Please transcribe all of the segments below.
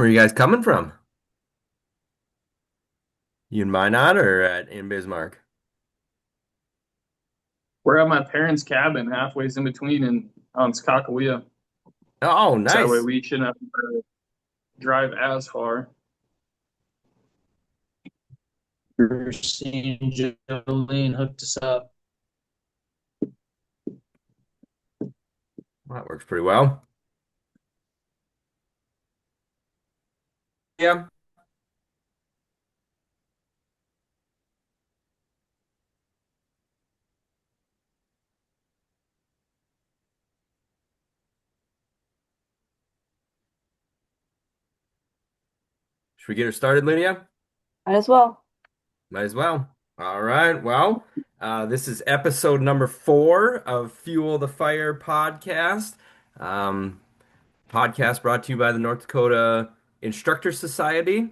Where are you guys coming from? You in Minot or in Bismarck? We're at my parents' cabin, halfway in between and on Skakawea. Oh, So that way nice. we shouldn't have to drive as far. Christine Jolene hooked us up. Well, that works pretty well. Yeah. Should we get her started, Lydia? Might as well. Might as well. All right. Well, this is episode number 4 of Fuel the Fire podcast. Um, Podcast brought to you by the North Dakota Instructor Society.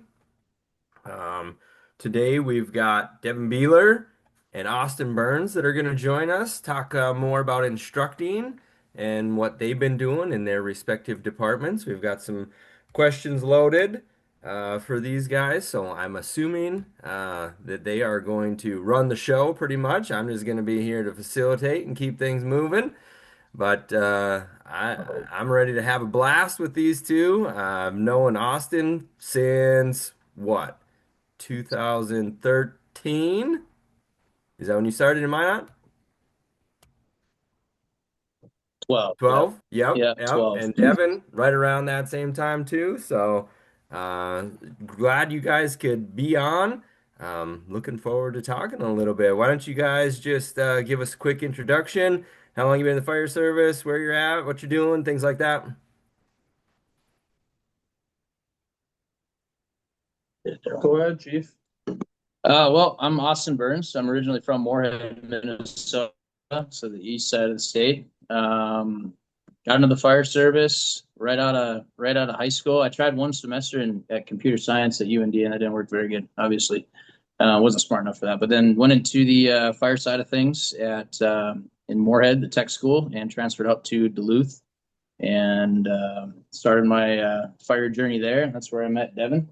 Um, Today we've got Devon Beehler and Austin Burns that are going to join us, talk more about instructing and what they've been doing in their respective departments. We've got some questions loaded for these guys, so I'm assuming that they are going to run the show pretty much. I'm just going to be here to facilitate and keep things moving. But I'm ready to have a blast with these two. I've known Austin since what? 2013? Is that when you started in Minot? 12. Yep. 12? Yep, Yep. yep. 12. And Devin, right around that same time too. So uh, glad you guys could be on. Looking forward to talking a little bit. Why don't you guys just give us a quick introduction? How long you been in the fire service, where you're at, what you're doing, things like that. Go ahead, Chief. Well, I'm Austin Burns. I'm originally from Moorhead, Minnesota, so the east side of the state. Got into the fire service right out of high school. I tried one semester at computer science at UND, and that didn't work very good. Obviously, wasn't smart enough for that. But then went into the fire side of things at in Moorhead, the tech school, and transferred up to Duluth and started my fire journey there. That's where I met Devin.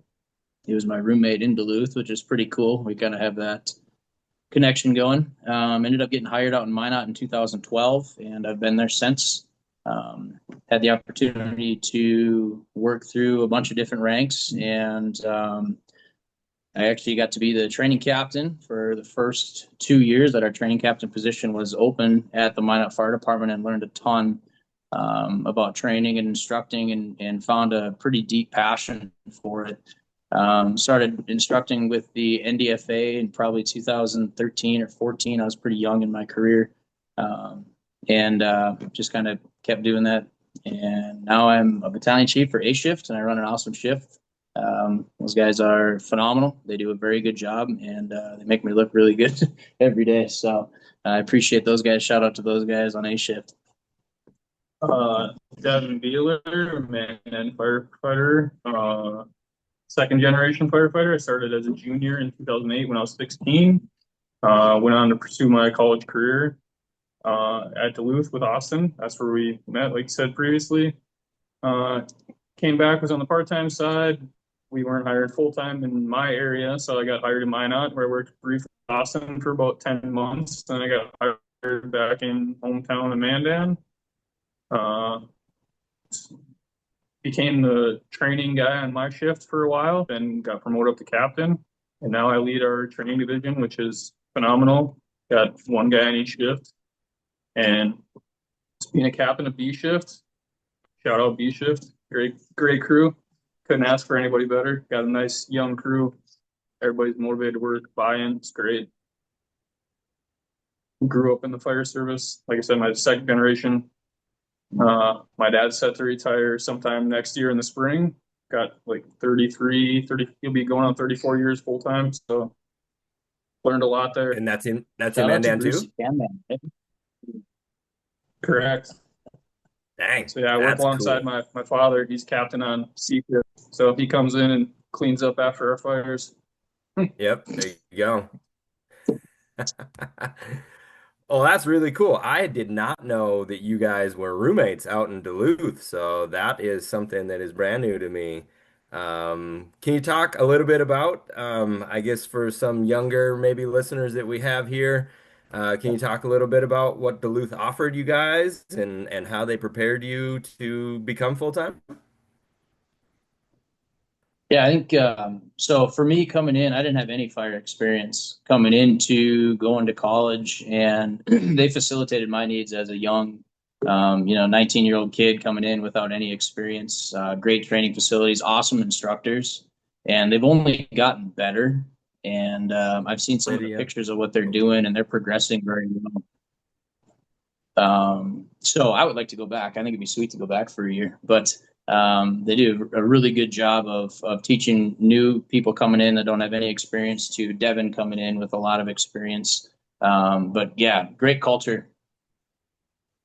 He was my roommate in Duluth, which is pretty cool. We kind of have that connection going. Ended up getting hired out in Minot in 2012, and I've been there since. Had the opportunity to work through a bunch of different ranks, and I actually got to be the training captain for the first 2 years that our training captain position was open at the Minot Fire Department, and learned a ton about training and instructing, and found a pretty deep passion for it. Started instructing with the NDFA in probably 2013 or 14. I was pretty young in my career, and just kind of kept doing that. And now I'm a battalion chief for A shift, and I run an awesome shift. Those guys are phenomenal. They do a very good job, and they make me look really good every day. So I appreciate those guys. Shout out to those guys on A shift. Devon Beehler, Mandan firefighter, second generation firefighter. I started as a junior in 2008 when I was 16. Went on to pursue my college career at Duluth with Austin. That's where we met, like you said previously. Uh, Came back, was on the part-time side. We weren't hired full-time in my area, so I got hired in Minot, where I worked briefly with Austin for about 10 months. Then I got hired back in hometown in Mandan. Uh, Became the training guy on my shift for a while, then got promoted up to captain. And now I lead our training division, which is phenomenal. Got one guy on each shift. And being a captain of B shift, shout out B shift, great crew. Couldn't ask for anybody better. Got a nice young crew. Everybody's motivated to work, buy-in. It's great. Grew up in the fire service. Like I said, my second generation. My dad's set to retire sometime next year in the spring. Got like 30, he'll be going on 34 years full time. So learned a lot there. And that's in Shout out to Mandan too? Brucey Camman. Correct. Dang, So yeah, I work that's alongside cool. my father. He's captain on C shift. So he comes in and cleans up after our fires. Yep, there you go. Oh, that's really cool. I did not know that you guys were roommates out in Duluth, so that is something that is brand new to me. Can you talk a little bit about, I guess for some younger maybe listeners that we have here, can you talk a little bit about what Duluth offered you guys and how they prepared you to become full-time? Yeah, I think so. For me coming in, I didn't have any fire experience coming into going to college, and they facilitated my needs as a young, 19-year-old kid coming in without any experience. Great training facilities, awesome instructors, and they've only gotten better. And I've seen some of the Lydia. pictures of what they're doing, and they're progressing very well. So I would like to go back. I think it'd be sweet to go back for a year, but they do a really good job of teaching new people coming in that don't have any experience to Devon coming in with a lot of experience. But yeah, great culture.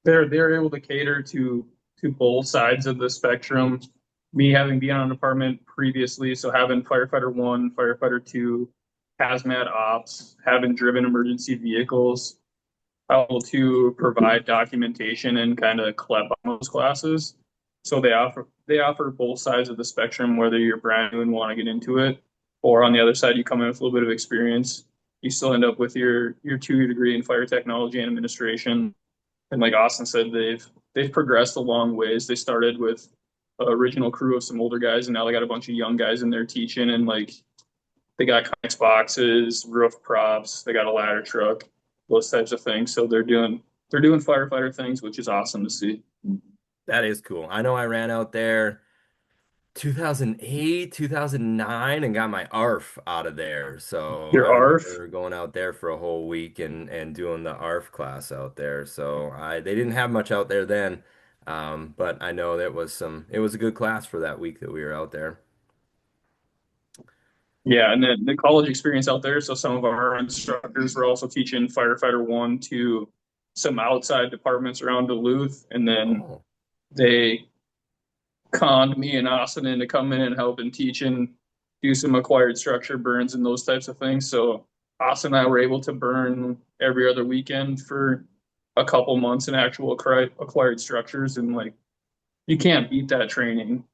They're able to cater to both sides of the spectrum. Me having been on a department previously, so having firefighter one, firefighter two, hazmat ops, having driven emergency vehicles, able to provide documentation and kind of collect on those classes. So they offer both sides of the spectrum, whether you're brand new and want to get into it, or on the other side you come in with a little bit of experience. You still end up with your 2 year degree in fire technology and administration. And like Austin said, they've progressed a long ways. They started with an original crew of some older guys, and now they got a bunch of young guys in there teaching. And like they got Conex boxes, roof props, they got a ladder truck, those types of things. So they're doing firefighter things, which is awesome to see. That is cool. I know I ran out there 2008, 2009 and got my ARF out of there. So Your I ARF, remember going out there for a whole week and doing the ARF class out there. So they didn't have much out there then. But I know it was a good class for that week that we were out there. yeah, and then the college experience out there. So some of our instructors were also teaching firefighter one to some outside departments around Duluth, and then Oh, they conned me and Austin into coming in and helping teach and do some acquired structure burns and those types of things. So Austin and I were able to burn every other weekend for a couple months in actual acquired structures, and like you can't beat that training.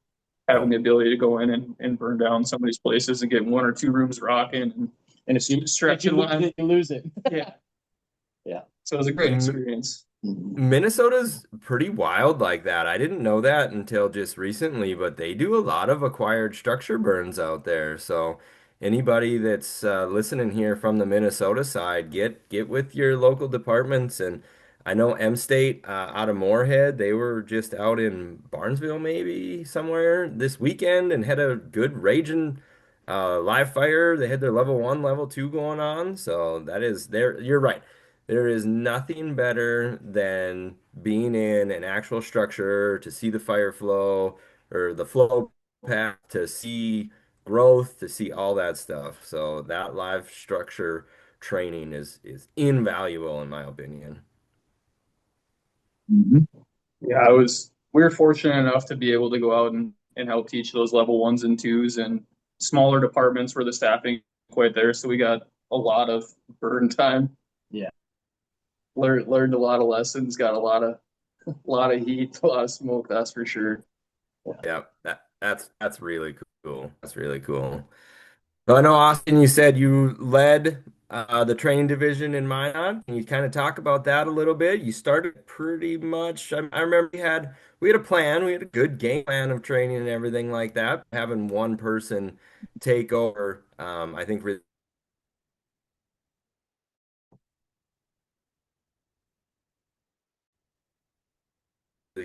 Having no. the ability to go in and burn down some of these places and get 1 or 2 rooms rocking and a stretch in line. You lose it. Yeah. Yeah. So it was a great experience. Minnesota's pretty wild like that. I didn't know that until just recently, but they do a lot of acquired structure burns out there. So anybody that's listening here from the Minnesota side, get with your local departments. And I know M State out of Moorhead, they were just out in Barnesville maybe somewhere this weekend and had a good raging live fire. They had their level one, level two going on. So that is there. You're right. There is nothing better than being in an actual structure to see the fire flow or the flow path, to see growth, to see all that stuff. So that live structure training is invaluable in my opinion. Mhm. Yeah, we were fortunate enough to be able to go out and help teach those level ones and twos and smaller departments where the staffing quite there. So we got a lot of burn time. Yeah. Learned a lot of lessons, got a lot of heat, a lot of smoke, that's for sure. Yeah, that's really cool. That's really cool. So I know, Austin, you said you led the training division in Minot. Can you kind of talk about that a little bit? You started pretty much. I remember we had a plan. We had a good game plan of training and everything like that. Having one person take over, I think really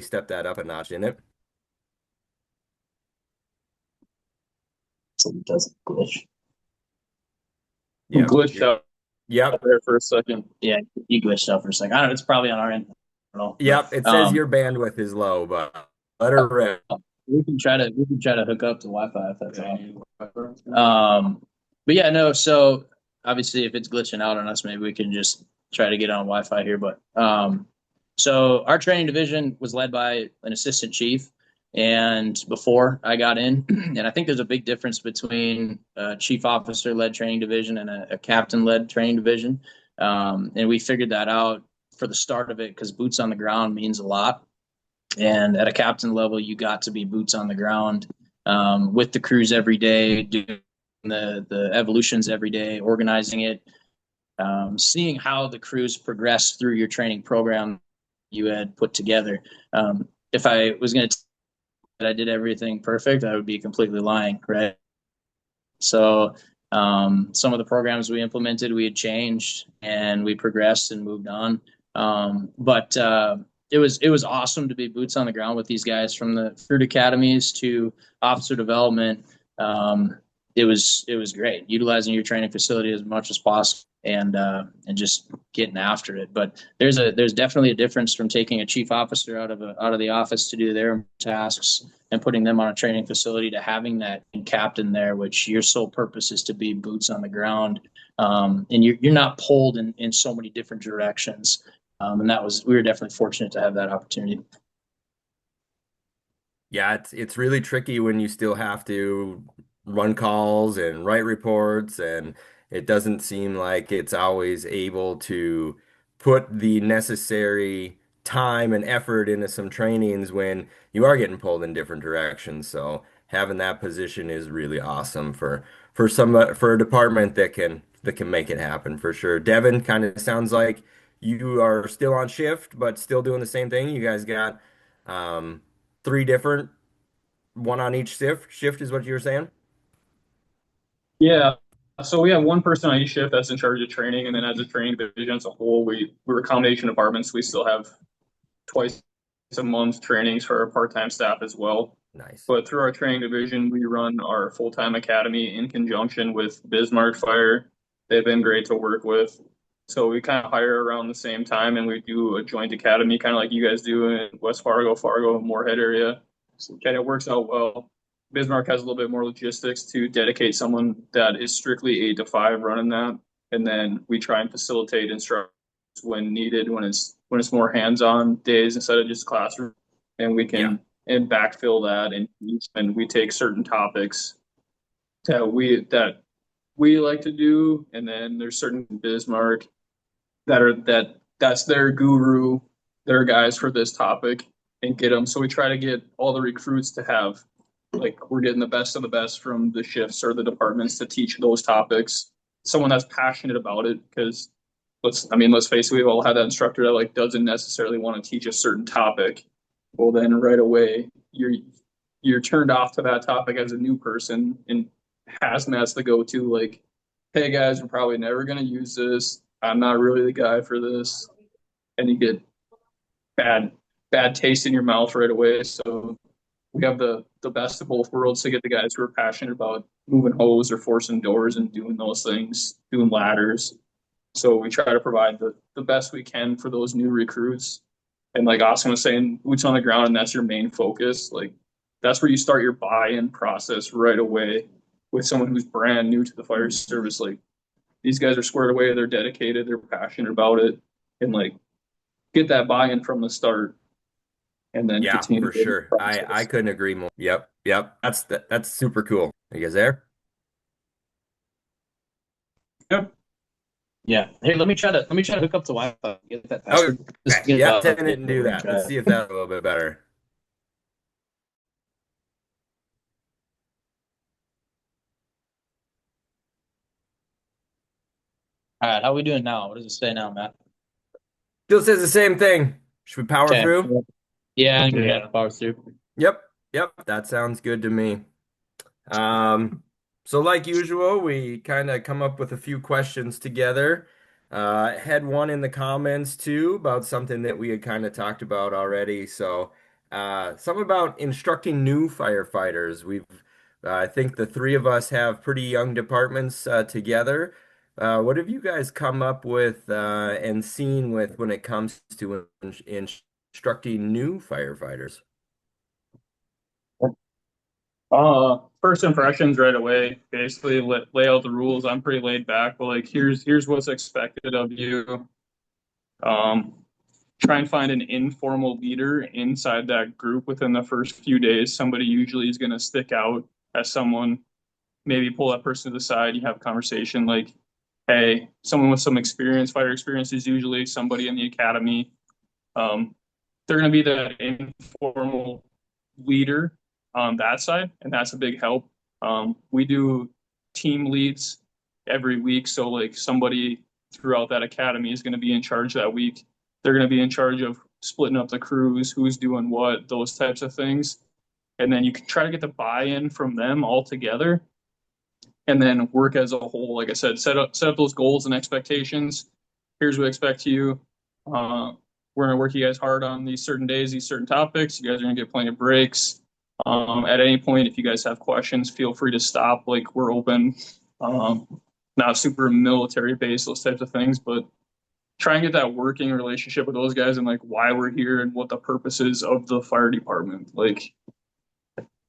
stepped that up a notch, didn't it? So it doesn't glitch. We Yep. glitched out Yep. there for a second. Yeah, you glitched out for a second. I don't know. It's probably on our end. I don't know, Yep. It but says your bandwidth is low, but let her rip. we can try to hook up to Wi-Fi if that's all. But yeah, no. So obviously, if it's glitching out on us, maybe we can just try to get on Wi-Fi here. But so our training division was led by an assistant chief, and before I got in, and I think there's a big difference between a chief officer led training division and a captain led training division. And we figured that out for the start of it because boots on the ground means a lot. And at a captain level, you got to be boots on the ground with the crews every day, doing the evolutions every day, organizing it, seeing how the crews progress through your training program you had put together. If I was going to that I did everything perfect, I would be completely lying, right? So some of the programs we implemented, we had changed and we progressed and moved on. But it was awesome to be boots on the ground with these guys from the fruit academies to officer development. It was great utilizing your training facility as much as possible and just getting after it. But there's definitely a difference from taking a chief officer out of the office to do their tasks and putting them on a training facility to having that captain there, which your sole purpose is to be boots on the ground. And you're not pulled in so many different directions. And we were definitely fortunate to have that opportunity. Yeah, it's really tricky when you still have to run calls and write reports, and it doesn't seem like it's always able to put the necessary time and effort into some trainings when you are getting pulled in different directions. So having that position is really awesome for a department that can make it happen for sure. Devon, kind of sounds like you are still on shift, but still doing the same thing. You guys got um, three different, one on each shift is what you were saying? Yeah. So we have one person on each shift that's in charge of training, and then as a training division as a whole, we're a combination departments. We still have twice a month trainings for our part-time staff as well. Nice. But through our training division, we run our full-time academy in conjunction with Bismarck Fire. They've been great to work with. So we kind of hire around the same time and we do a joint academy, kind of like you guys do in West Fargo, Moorhead area. So kind of works out well. Bismarck has a little bit more logistics to dedicate someone that is strictly 8 to 5 running that. And then we try and facilitate instructions when needed, when it's more hands-on days instead of just classroom. And we Yeah. can and backfill that and we take certain topics that we like to do, and then there's certain Bismarck that's their guru, their guys for this topic, and get them. So we try to get all the recruits to have, like, we're getting the best of the best from the shifts or the departments to teach those topics. Someone that's passionate about it, because let's face it, we've all had that instructor that like doesn't necessarily want to teach a certain topic. Well, then right away you're turned off to that topic as a new person, and hazmat's the go-to. Like, hey guys, we're probably never going to use this. I'm not really the guy for this, and you get bad bad taste in your mouth right away. So we have the best of both worlds to get the guys who are passionate about moving hose or forcing doors and doing those things, doing ladders. So we try to provide the best we can for those new recruits. And like Austin was saying, boots on the ground, and that's your main focus. Like, that's where you start your buy-in process right away with someone who's brand new to the fire service. Like, these guys are squared away, they're dedicated, they're passionate about it, and like get that buy-in from the start, and then Yeah, continue to for build the sure. I process. couldn't agree more. Yep. Yep. That's super cool. Are you guys there? Yep. Yeah. Hey, let me try to hook up the Wi-Fi. Get that Okay. password. Just get it Yeah, up. 10 it and do that. Let's see if that's a little bit better. All right. How are we doing now? What does it say now, Matt? Still says the same thing. Should we power Okay. through? Yeah, I think we got Yeah. the power through. Yep. Yep. That sounds good to me. Um, so like usual, we kind of come up with a few questions together. Had one in the comments too about something that we had kind of talked about already. So, something about instructing new firefighters. I think the three of us have pretty young departments together. What have you guys come up with and seen with when it comes to instructing new firefighters? First impressions right away. Basically, lay out the rules. I'm pretty laid back, but like, here's what's expected of you. Um, Try and find an informal leader inside that group within the first few days. Somebody usually is going to stick out as someone. Maybe pull that person to the side. You have a conversation like, "Hey, someone with some experience, fighter experience, is usually somebody in the academy. Um, they're going to be that informal leader on that side, and that's a big help. We do team leads every week, so like somebody throughout that academy is going to be in charge that week. They're going to be in charge of splitting up the crews, who's doing what, those types of things. And then you can try to get the buy-in from them all together and then work as a whole. Like I said, set up those goals and expectations. Here's what we expect you. We're going to work you guys hard on these certain days, these certain topics. You guys are going to get plenty of breaks. At any point, if you guys have questions, feel free to stop. Like we're open, not super military based, those types of things, but try and get that working relationship with those guys and like why we're here and what the purpose is of the fire department. Like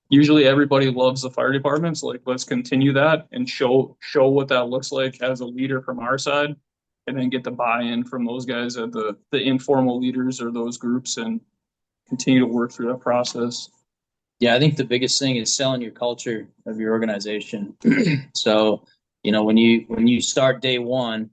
usually everybody loves the fire department, so like let's continue that and show what that looks like as a leader from our side, and then get the buy-in from those guys at the informal leaders or those groups and continue to work through that process. Yeah, I think the biggest thing is selling your culture of your organization. So, when you start day one,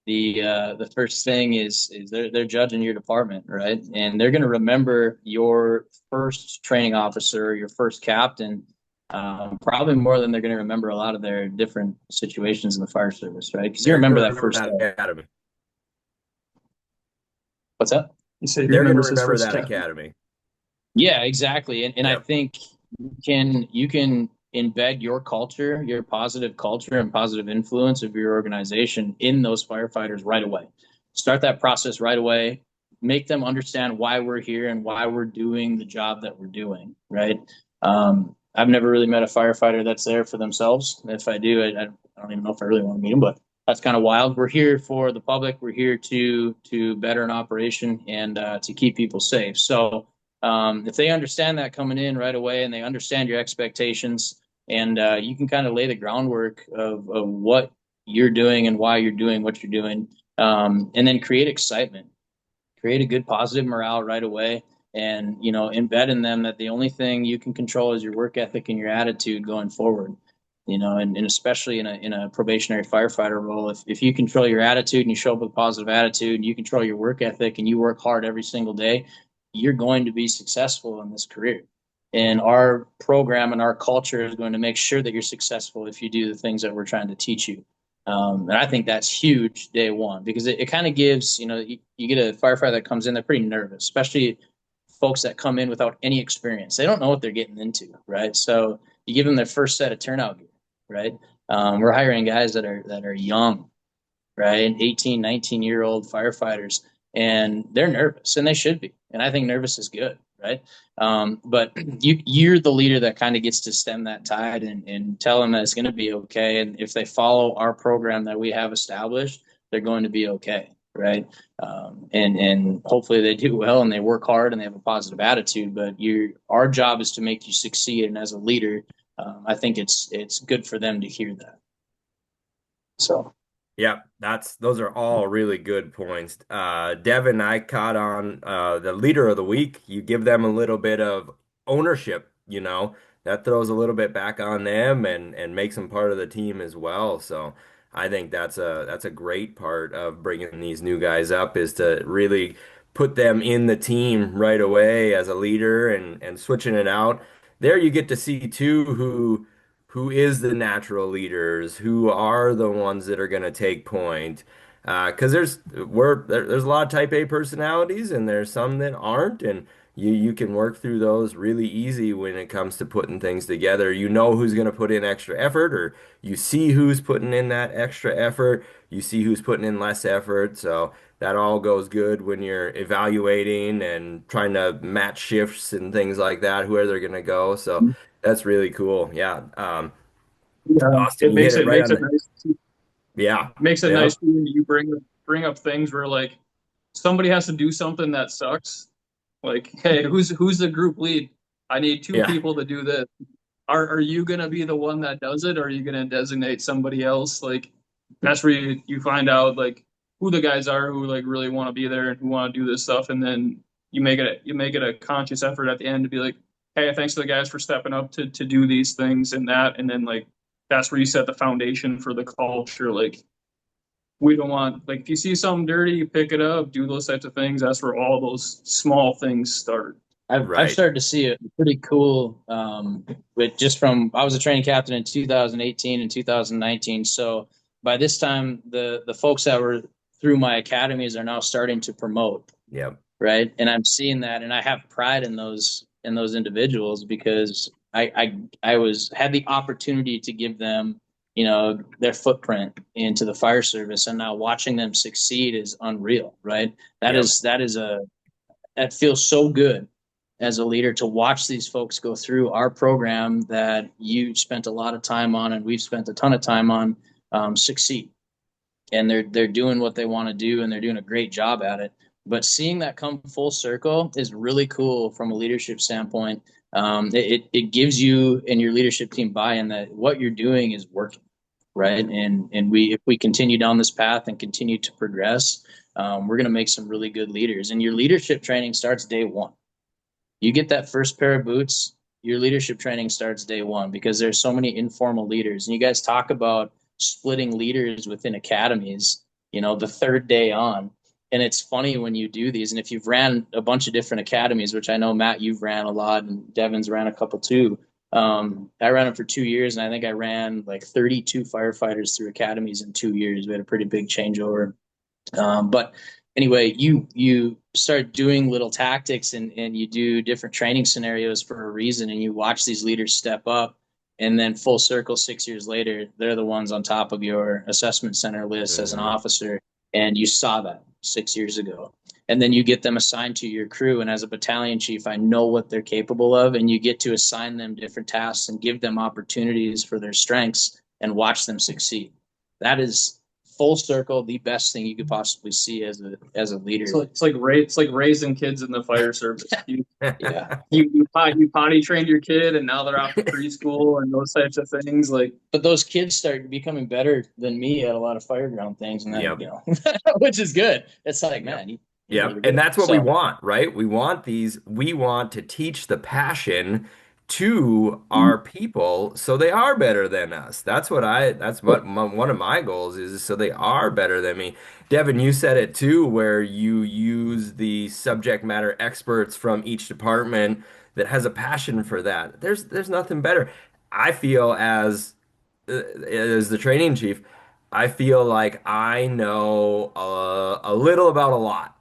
the first thing is they're judging your department, right? And they're going to remember your first training officer, your first captain, probably more than they're going to remember a lot of their different situations in the fire service, right? Because you They're remember gonna that remember first that day. academy. What's that? You say he They're gonna remembers his remember first that step. academy. Yeah, exactly. And I Yep. think you can embed your culture, your positive culture and positive influence of your organization in those firefighters right away. Start that process right away. Make them understand why we're here and why we're doing the job that we're doing, right? I've never really met a firefighter that's there for themselves. If I do, I don't even know if I really want to meet them, but that's kind of wild. We're here for the public. We're here to better an operation and to keep people safe. So if they understand that coming in right away and they understand your expectations, and you can kind of lay the groundwork of what you're doing and why you're doing what you're doing, and then create excitement, create a good positive morale right away, and embed in them that the only thing you can control is your work ethic and your attitude going forward. And especially in a probationary firefighter role, if you control your attitude and you show up with a positive attitude and you control your work ethic and you work hard every single day, you're going to be successful in this career. And our program and our culture is going to make sure that you're successful if you do the things that we're trying to teach you. And I think that's huge day one, because it kind of gives, you get a firefighter that comes in, they're pretty nervous, especially folks that come in without any experience. They don't know what they're getting into, right? So you give them their first set of turnout gear, right? We're hiring guys that are young, right? 18, 19-year-old firefighters, and they're nervous, and they should be. And I think nervous is good, right? But you're the leader that kind of gets to stem that tide and tell them that it's going to be okay. And if they follow our program that we have established, they're going to be okay, right? And hopefully they do well and they work hard and they have a positive attitude. But our job is to make you succeed. And as a leader, I think it's good for them to hear that. So. Yeah, those are all really good points. Devon, I caught on the leader of the week. You give them a little bit of ownership, that throws a little bit back on them and makes them part of the team as well. So I think that's a great part of bringing these new guys up, is to really put them in the team right away as a leader and switching it out. There you get to see too who is the natural leaders, who are the ones that are going to take point. Because there's a lot of type A personalities and there's some that aren't, and you can work through those really easy when it comes to putting things together. You know who's going to put in extra effort, or you see who's putting in that extra effort. You see who's putting in less effort. So that all goes good when you're evaluating and trying to match shifts and things like that, where they're going to go. So that's really cool. Yeah. Yeah, Austin, you hit it it right makes on it the, nice. yeah. Makes it nice Yep. when you bring up things where like somebody has to do something that sucks. Like, hey, who's the group lead? I need two Yeah. people to do this. Are you gonna be the one that does it, or are you gonna designate somebody else? Like that's where you find out like who the guys are who like really want to be there and who want to do this stuff, and then you make it a conscious effort at the end to be like, hey, thanks to the guys for stepping up to do these things and that, and then like that's where you set the foundation for the culture. Like we don't want like if you see something dirty, you pick it up, do those types of things. That's where all those small things start. I've Right. started to see a pretty cool with just from I was a training captain in 2018 and 2019. So by this time the folks that were through my academies are now starting to promote, Yep. right? And I'm seeing that and I have pride in those individuals because I was had the opportunity to give them, you know, their footprint into the fire service, and now watching them succeed is unreal, right? Yep. That is a that feels so good as a leader to watch these folks go through our program that you spent a lot of time on and we've spent a ton of time on, succeed, and they're doing what they want to do and they're doing a great job at it. But seeing that come full circle is really cool from a leadership standpoint. It gives you and your leadership team buy-in that what you're doing is working, right? And we if we continue down this path and continue to progress, we're going to make some really good leaders. And your leadership training starts day one. You get that first pair of boots, your leadership training starts day one because there's so many informal leaders. And you guys talk about splitting leaders within academies, you know, the third day on. And it's funny when you do these. And if you've ran a bunch of different academies, which I know, Matt, you've ran a lot and Devon's ran a couple too. I ran them for 2 years, and I think I ran like 32 firefighters through academies in 2 years. We had a pretty big changeover. But anyway, you start doing little tactics and you do different training scenarios for a reason, and you watch these leaders step up, and then full circle 6 years later, they're the ones on top of your assessment center list as an Hmm. officer, and you saw that 6 years ago. And then you get them assigned to your crew, and as a battalion chief, I know what they're capable of, and you get to assign them different tasks and give them opportunities for their strengths and watch them succeed. That is full circle the best thing you could possibly see as a leader. It's like raising kids in the fire service. Yeah, You potty trained your kid, and now they're off to preschool and those types of things. Like, but those kids start becoming better than me at a lot of fireground things, and that, Yep. you know, which is good. It's like, Yep. man, you guys Yep. are And good. that's what we So want, right? We want to teach the passion to our people so they are better than us. That's what one of my goals is so they are better than me. Devin, you said it too, where you use the subject matter experts from each department that has a passion for that. There's nothing better. I feel as the training chief, I feel like I know a little about a lot.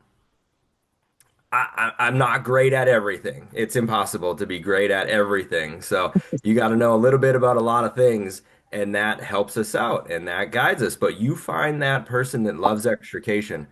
I'm not great at everything. It's impossible to be great at everything. So you got to know a little bit about a lot of things, and that helps us out and that guides us. But you find that person that loves extrication,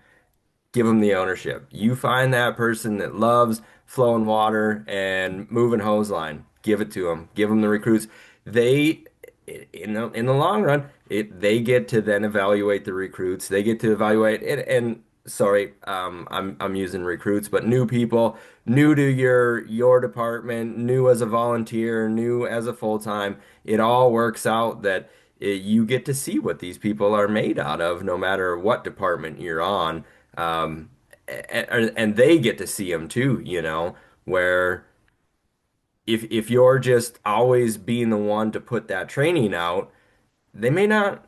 give them the ownership. You find that person that loves flowing water and moving hose line, give it to them. Give them the recruits. They, in the long run, they get to then evaluate the recruits. They get to evaluate and sorry, I'm using recruits, but new people, new to your department, new as a volunteer, new as a full time. It all works out that you get to see what these people are made out of, no matter what department you're on. Um, and they get to see them too, where if you're just always being the one to put that training out, they may not,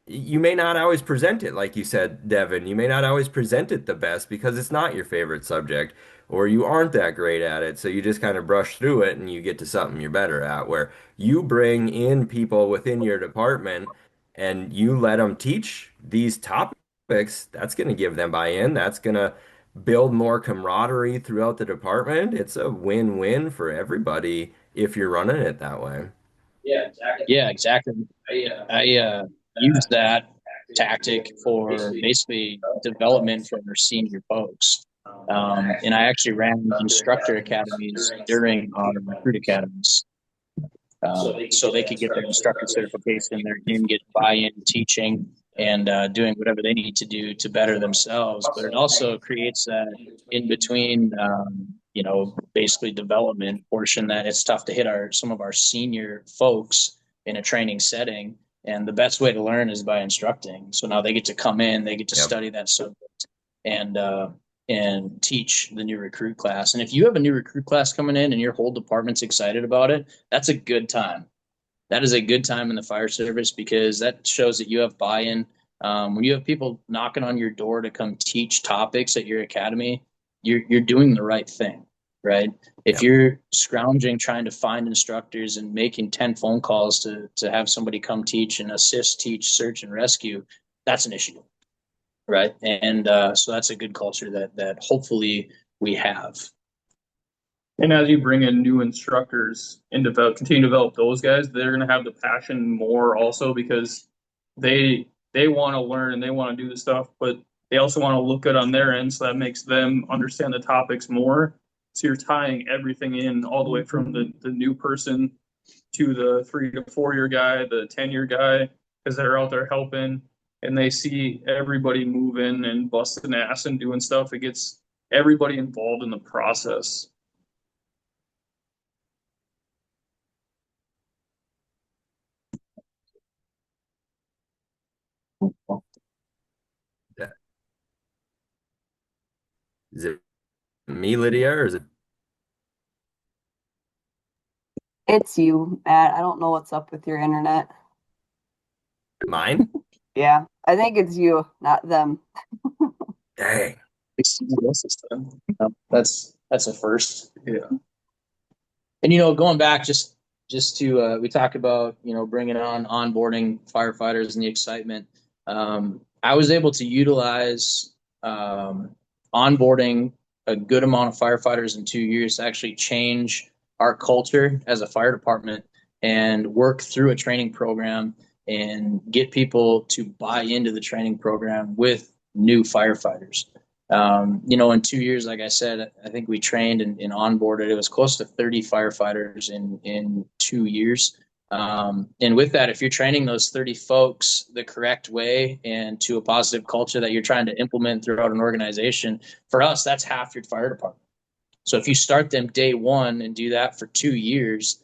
you may not always present it like you said, Devin. You may not always present it the best because it's not your favorite subject or you aren't that great at it. So you just kind of brush through it and you get to something you're better at, where you bring in people within your department and you let them teach these topics. That's going to give them buy-in. That's going to build more camaraderie throughout the department. It's a win-win for everybody if you're running it that way. yeah, exactly. I use that tactic for basically development for our senior folks. And I actually ran instructor academies during our recruit academies. So they could get their instructor certification, their team get buy-in, teaching, and doing whatever they need to do to better themselves. But it also creates that in between, you know, basically development portion that it's tough to hit some of our senior folks in a training setting. And the best way to learn is by instructing. So now they get to come in, they get to Yep. study that subject, and teach the new recruit class. And if you have a new recruit class coming in and your whole department's excited about it, that's a good time. That is a good time in the fire service because that shows that you have buy-in. When you have people knocking on your door to come teach topics at your academy, you're doing the right thing. right? If Yep. you're scrounging trying to find instructors and making 10 phone calls to have somebody come teach and assist, teach, search, and rescue, that's an issue, right? And so that's a good culture that hopefully we have. And as you bring in new instructors and continue to develop those guys, they're going to have the passion more also because they want to learn and they want to do the stuff, but they also want to look good on their end. So that makes them understand the topics more. So you're tying everything in all the way from the new person to the 3 to 4 year guy, the 10-year guy, because they're out there helping and they see everybody moving and busting ass and doing stuff. It gets everybody involved in the process. Yeah. Is it me, Lydia, or is it It's you, Matt. I don't know what's up with your internet. mine? Yeah, I think it's you, not them. Dang. That's a first. Yeah. And going back just to we talk about bringing on onboarding firefighters and the excitement. I was able to utilize onboarding a good amount of firefighters in 2 years to actually change our culture as a fire department and work through a training program and get people to buy into the training program with new firefighters. In 2 years, like I said, I think we trained and onboarded. It was close to 30 firefighters in 2 years. And with that, if you're training those 30 folks the correct way and to a positive culture that you're trying to implement throughout an organization, for us, that's half your fire department. So if you start them day one and do that for 2 years,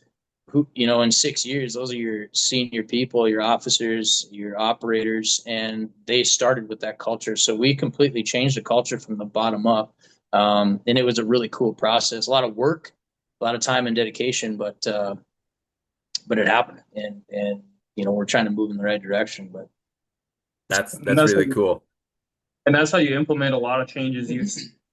in 6 years, those are your senior people, your officers, your operators, and they started with that culture. So we completely changed the culture from the bottom up. And it was a really cool process, a lot of work, a lot of time and dedication, but it happened. And we're trying to move in the right direction, but And That's really cool. that's how you implement a lot of changes.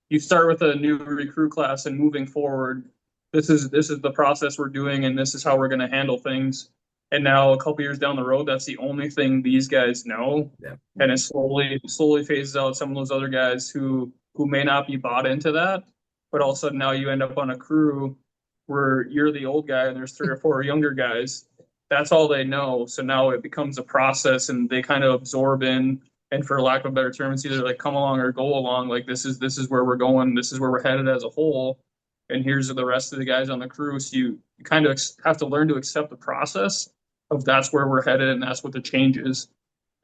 You start with a new recruit class and moving forward, this is the process we're doing and this is how we're going to handle things. And now a couple years down the road, that's the only thing these guys know. Yeah. And it slowly phases out some of those other guys who may not be bought into that. But all of a sudden now you end up on a crew where you're the old guy and there's 3 or 4 younger guys. That's all they know. So now it becomes a process and they kind of absorb in, and for lack of a better term, it's either like come along or go along. Like this is where we're going, this is where we're headed as a whole, and here's the rest of the guys on the crew. So you kind of have to learn to accept the process of that's where we're headed and that's what the change is.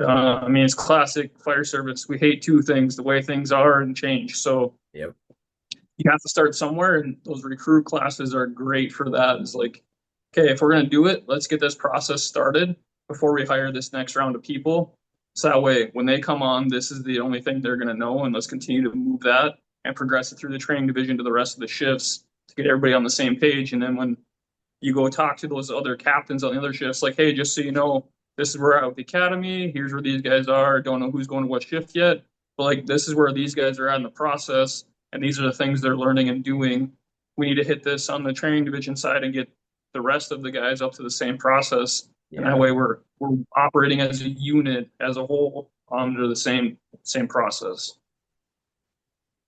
I mean, it's classic fire service. We hate two things: the way things are and change. So Yep. you have to start somewhere, and those recruit classes are great for that. It's like, okay, if we're going to do it, let's get this process started before we hire this next round of people. So that way, when they come on, this is the only thing they're going to know, and let's continue to move that and progress it through the training division to the rest of the shifts to get everybody on the same page. And then when you go talk to those other captains on the other shifts, like, hey, just so you know, this is where we're at with the academy. Here's where these guys are. Don't know who's going to what shift yet, but like this is where these guys are at in the process, and these are the things they're learning and doing. We need to hit this on the training division side and get the rest of the guys up to the same process, and that Yeah. way we're operating as a unit as a whole under the same process.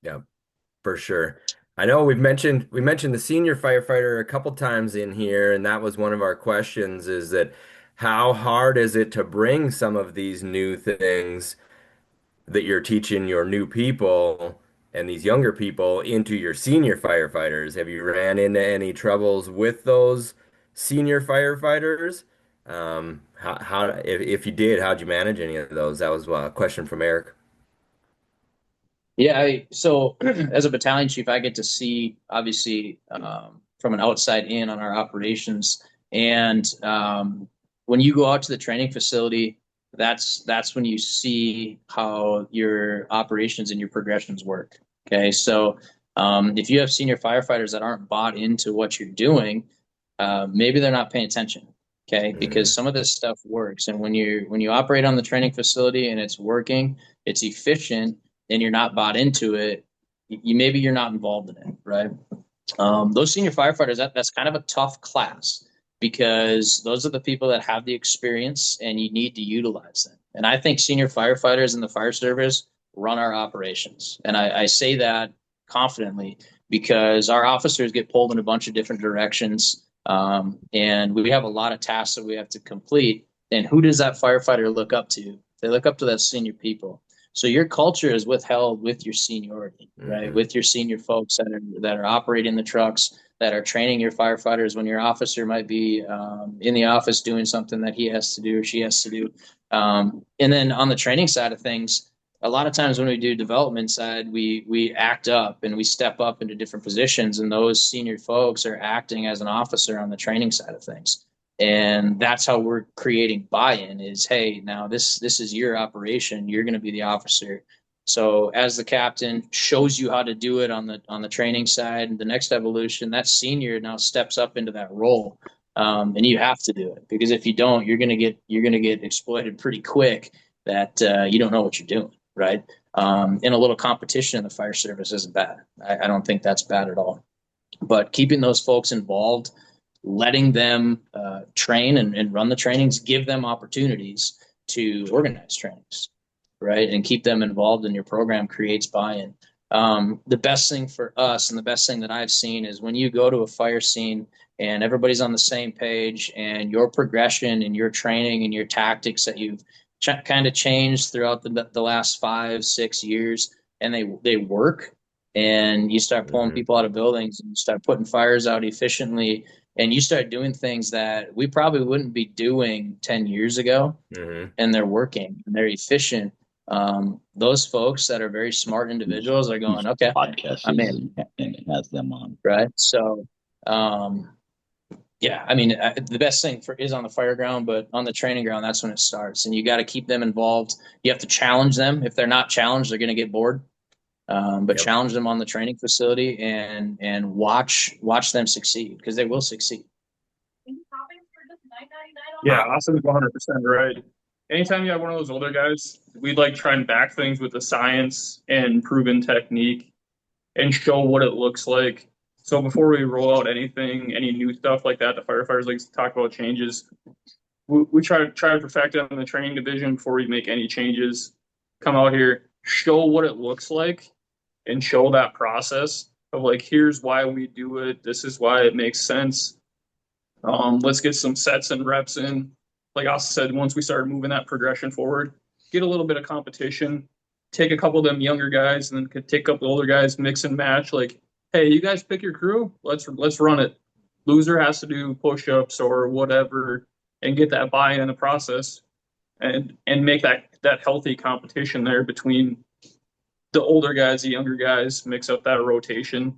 Yeah, for sure. I know we mentioned the senior firefighter a couple times in here, and that was one of our questions is that how hard is it to bring some of these new things that you're teaching your new people and these younger people into your senior firefighters? Have you ran into any troubles with those senior firefighters? If you did, how'd you manage any of those? That was a question from Eric. yeah, so as a battalion chief, I get to see obviously from an outside in on our operations. And when you go out to the training facility, that's when you see how your operations and your progressions work. Okay, so if you have senior firefighters that aren't bought into what you're doing, maybe they're not paying attention. Okay, Mm, because some of this stuff works, and when you operate on the training facility and it's working, it's efficient and you're not bought into it, maybe you're not involved in it, right? Those senior firefighters, that's kind of a tough class because those are the people that have the experience and you need to utilize them. And I think senior firefighters in the fire service run our operations. And I say that confidently because our officers get pulled in a bunch of different directions. And we have a lot of tasks that we have to complete. And who does that firefighter look up to? They look up to that senior people. So your culture is withheld with your seniority, right? With your senior folks that are operating the trucks, that are training your firefighters when your officer might be in the office doing something that he has to do or she has to do. And then on the training side of things, a lot of times when we do development side, we act up and we step up into different positions, and those senior folks are acting as an officer on the training side of things. And that's how we're creating buy-in is, hey, now this is your operation. You're going to be the officer. So as the captain shows you how to do it on the training side, the next evolution, that senior now steps up into that role. And you have to do it because if you don't, you're going to get exploited pretty quick that you don't know what you're doing. Right. And a little competition in the fire service isn't bad. I don't think that's bad at all. But keeping those folks involved, letting them train and run the trainings, give them opportunities to organize trainings, right? And keep them involved in your program creates buy-in. The best thing for us and the best thing that I've seen is when you go to a fire scene and everybody's on the same page and your progression and your training and your tactics that you've kind of changed throughout the last 5-6 years and they work and you start pulling people out of buildings and you start putting fires out efficiently and you start doing things that we probably wouldn't be doing 10 years ago and they're working and they're efficient. Those folks that are very smart individuals are going, okay, I'm in. And it has them on. Right. So, yeah, I mean, the best thing is on the fire ground, but on the training ground, that's when it starts. And you got to keep them involved. You have to challenge them. If they're not challenged, they're going to get bored. But challenge them on the training facility and watch them succeed because they will succeed. Yeah, Austin's 100% right. Anytime you have one of those older guys, we'd like try and back things with the science and proven technique and show what it looks like. So before we roll out anything, any new stuff like that, the firefighters like to talk about changes. We try to perfect it in the training division before we make any changes. Come out here, show what it looks like, and show that process of like, here's why we do it. This is why it makes sense. Let's get some sets and reps in. Like I said, once we started moving that progression forward, get a little bit of competition, take a couple of them younger guys, and then could take up the older guys, mix and match. Like, hey, you guys pick your crew. Let's run it. Loser has to do push-ups or whatever, and get that buy-in in the process, and make that healthy competition there between the older guys, the younger guys, mix up that rotation.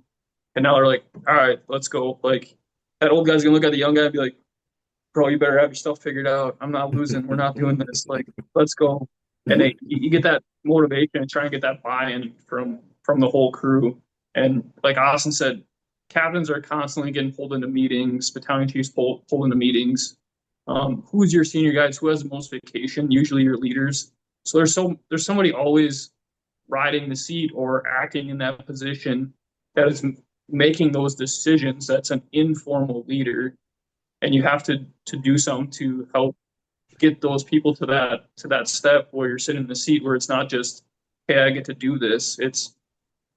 And now they're like, all right, let's go. Like that old guy's gonna look at the young guy and be like, bro, you better have your stuff figured out. I'm not losing. We're not doing this. Like, let's go. And you get that motivation and try and get that buy-in from the whole crew. And like Austin said, captains are constantly getting pulled into meetings, battalion chiefs pulled into meetings. Who's your senior guys? Who has the most vacation? Usually your leaders. So there's somebody always riding the seat or acting in that position that is making those decisions. That's an informal leader. And you have to do something to help get those people to that step where you're sitting in the seat where it's not just, hey, I get to do this. It's,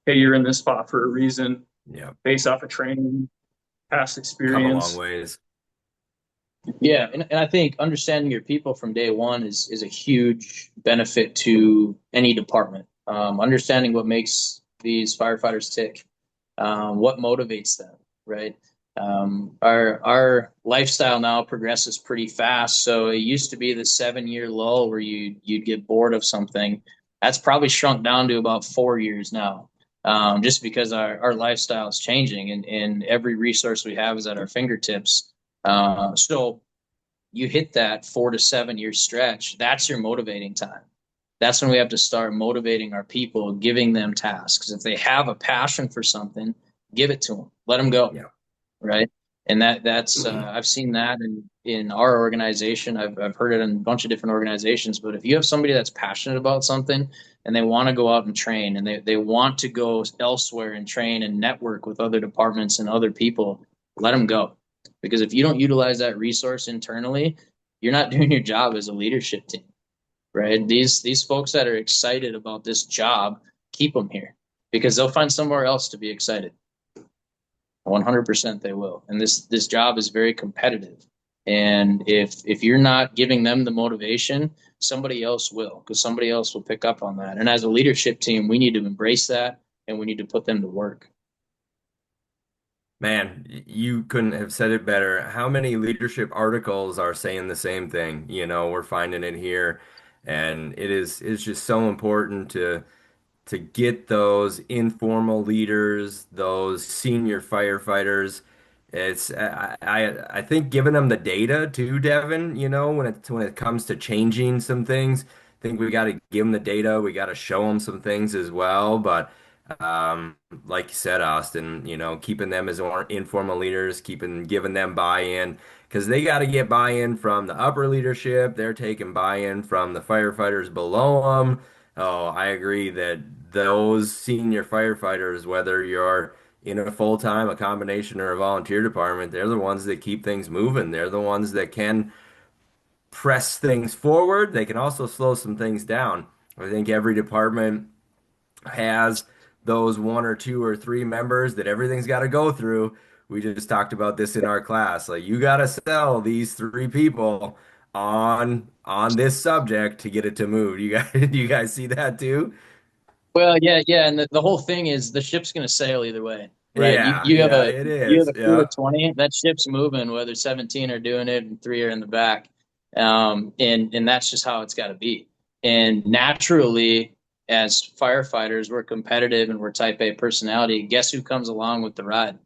hey, you're in this spot for a reason. Yeah. Based off of training, past experience. Come a long ways. Yeah, and I think understanding your people from day one is a huge benefit to any department. Understanding what makes these firefighters tick, what motivates them, right? Our lifestyle now progresses pretty fast. So it used to be the 7-year lull where you'd get bored of something. That's probably shrunk down to about 4 years now, just because our lifestyle is changing and every resource we have is at our fingertips. So you hit that 4 to 7 year stretch. That's your motivating time. That's when we have to start motivating our people, giving them tasks. If they have a passion for something, give it to them. Let them go. Yeah. Right. And that's I've seen that in our organization. I've heard it in a bunch of different organizations. But if you have somebody that's passionate about something and they want to go out and train and they want to go elsewhere and train and network with other departments and other people, let them go. Because if you don't utilize that resource internally, you're not doing your job as a leadership team, right? These folks that are excited about this job, keep them here because they'll find somewhere else to be excited. 100% they will. And this job is very competitive. And if you're not giving them the motivation, somebody else will, because somebody else will pick up on that. And as a leadership team, we need to embrace that and we need to put them to work. Man, you couldn't have said it better. How many leadership articles are saying the same thing? We're finding it here, and it's just so important to get those informal leaders, those senior firefighters. I think giving them the data too, Devon, when it comes to changing some things, I think we got to give them the data. We got to show them some things as well. But like you said, Austin, keeping them as informal leaders, giving them buy-in because they got to get buy-in from the upper leadership. They're taking buy-in from the firefighters below them. Oh, I agree that those senior firefighters, whether you're in a full-time, a combination, or a volunteer department, they're the ones that keep things moving. They're the ones that can press things forward. They can also slow some things down. I think every department has those one or two or three members that everything's got to go through. We just talked about this in our class. Like you got to sell these three people on this subject to get it to move. You guys, do you guys see that too? Well, yeah, and the whole thing is the ship's going to sail either way, right? You Yeah, you have yeah, a it you have is. a crew Yeah. of 20, that ship's moving, whether 17 are doing it and three are in the back, and that's just how it's got to be. And naturally, as firefighters, we're competitive and we're Type A personality. Guess who comes along with the ride?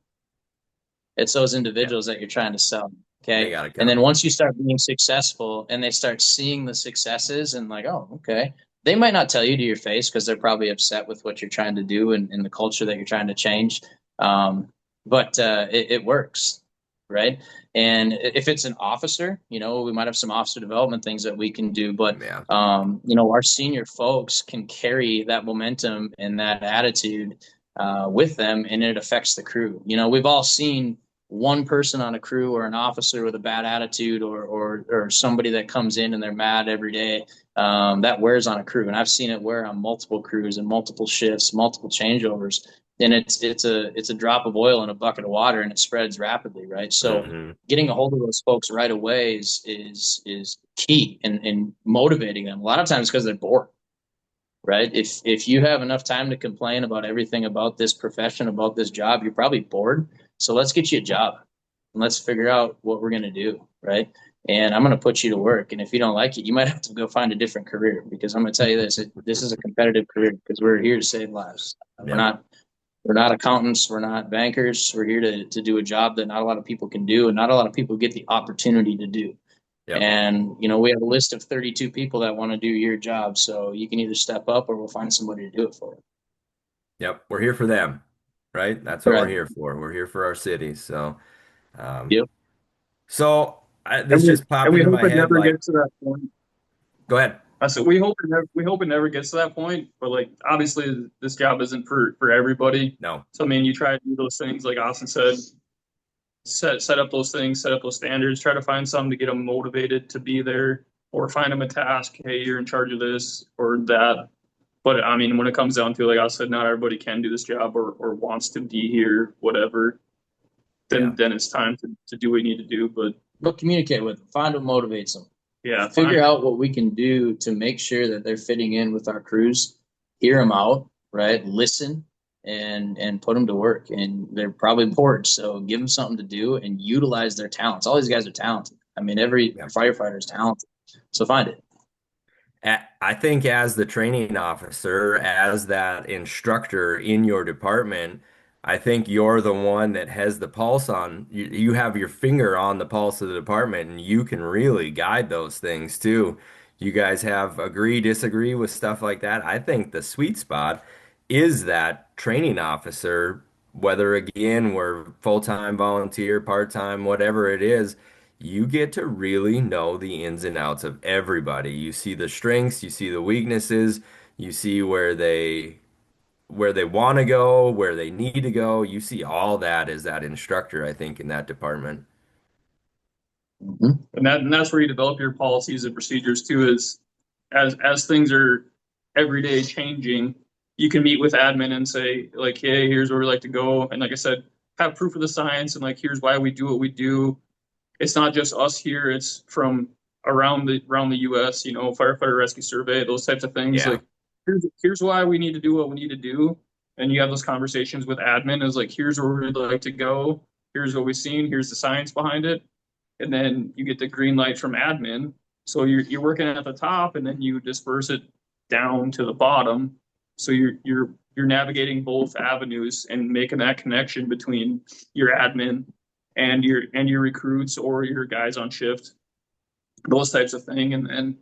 It's those Yeah, individuals that you're trying to sell. they Okay. gotta And then come. once you start being successful and they start seeing the successes and like, oh, okay. They might not tell you to your face because they're probably upset with what you're trying to do and the culture that you're trying to change. But it works, right? And if it's an officer, we might have some officer development things that we can do, but Yeah. our senior folks can carry that momentum and that attitude with them, and it affects the crew. We've all seen one person on a crew or an officer with a bad attitude or somebody that comes in and they're mad every day, that wears on a crew. And I've seen it wear on multiple crews and multiple shifts, multiple changeovers. And it's a drop of oil in a bucket of water and it spreads rapidly, right? So Hmm. getting a hold of those folks right away is key and motivating them. A lot of times because they're bored, right? If you have enough time to complain about everything about this profession, about this job, you're probably bored. So let's get you a job and let's figure out what we're going to do, right? And I'm going to put you to work. And if you don't like it, you might have to go find a different career because I'm going to tell you this is a competitive career because we're here to save lives. We're Yep. not we're not accountants, we're not bankers. We're here to do a job that not a lot of people can do and not a lot of people get the opportunity to do. Yep. And, we have a list of 32 people that want to do your job. So you can either step up or we'll find somebody to do it for you. Yep. We're here for them, right? That's what we're Right. here for. We're here for our city. Um, Yep. this just And popped we into hope my it head. never Like, gets to that point. go ahead. I said we hope it never gets to that point. But like obviously this job isn't for everybody. No. So I mean you try to do those things like Austin said, set up those things, set up those standards, try to find something to get them motivated to be there, or find them a task. Hey, you're in charge of this or that. But I mean, when it comes down to it, like I said, not everybody can do this job or wants to be here, whatever. Yeah. Then it's time to do what you need to do. But communicate with them, find what motivates them, Yeah, figure fine. out what we can do to make sure that they're fitting in with our crews, hear them out, right? Listen and put them to work. And they're probably bored. So give them something to do and utilize their talents. All these guys are talented. I mean, every Yeah. firefighter is talented. So find it. I think as the training officer, as that instructor in your department, I think you're the one that has the pulse on, you have your finger on the pulse of the department and you can really guide those things too. You guys have agree, disagree with stuff like that. I think the sweet spot is that training officer whether again we're full-time volunteer, part-time, whatever it is, you get to really know the ins and outs of everybody. You see the strengths, you see the weaknesses, you see where they want to go, where they need to go. You see all that as that instructor, I think, in that department. Mhm. And that's where you develop your policies and procedures too, is as things are every day changing, you can meet with admin and say, like, hey, here's where we like to go. And like I said, have proof of the science and like here's why we do what we do. It's not just us here, it's from around the US, firefighter rescue survey, those types of things. Yeah. Like here's why we need to do what we need to do. And you have those conversations with admin is like, here's where we'd like to go, here's what we've seen, here's the science behind it, and then you get the green light from admin. So you're working at the top, and then you disperse it down to the bottom. So you're navigating both avenues and making that connection between your admin and your recruits or your guys on shift, those types of thing. And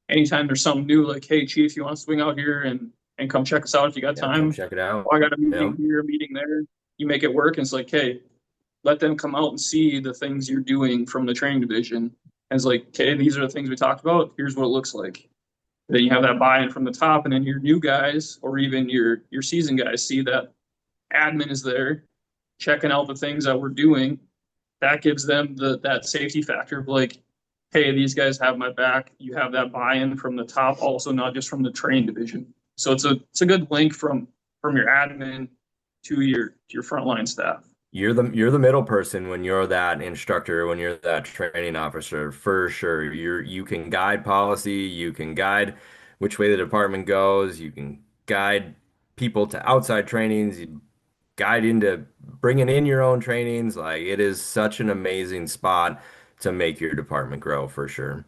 anytime there's something new, like, hey, chief, you want to swing out here and come check us out if you got Yeah, come time? check it out. Oh, I got a Yeah. meeting here, a meeting there. You make it work, and it's like, hey, let them come out and see the things you're doing from the training division. And it's like, okay, these are the things we talked about. Here's what it looks like. Then you have that buy-in from the top, and then your new guys or even your seasoned guys see that admin is there checking out the things that we're doing. That gives them that safety factor of like, hey, these guys have my back. You have that buy-in from the top, also not just from the training division. So it's a good link from your admin to your frontline staff. You're the middle person when you're that instructor, when you're that training officer, for sure. You can guide policy, you can guide which way the department goes, you can guide people to outside trainings, you guide into bringing in your own trainings. Like it is such an amazing spot to make your department grow for sure.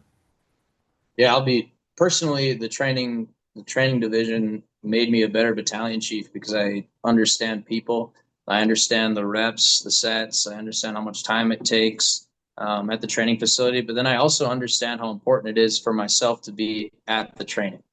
Yeah, I'll be personally the training division made me a better battalion chief because I understand people. I understand the reps, the sets. I understand how much time it takes at the training facility. But then I also understand how important it is for myself to be at the training,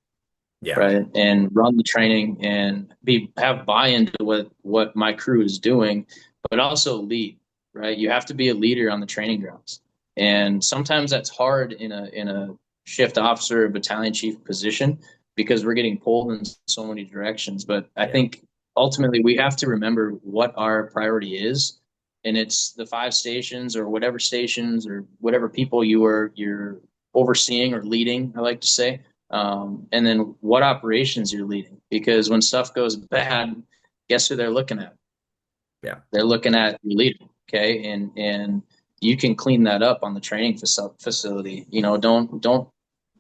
Yeah. right? And run the training and be have buy-in to what my crew is doing, but also lead, right? You have to be a leader on the training grounds. And sometimes that's hard in a shift officer or battalion chief position because we're getting pulled in so many directions. But I Yeah. think ultimately we have to remember what our priority is. And it's the 5 stations or whatever stations or whatever people you're overseeing or leading, I like to say, and then what operations you're leading. Because when stuff goes bad, guess who they're looking at? Yeah. They're looking at your leader. Okay, and you can clean that up on the training facility. Don't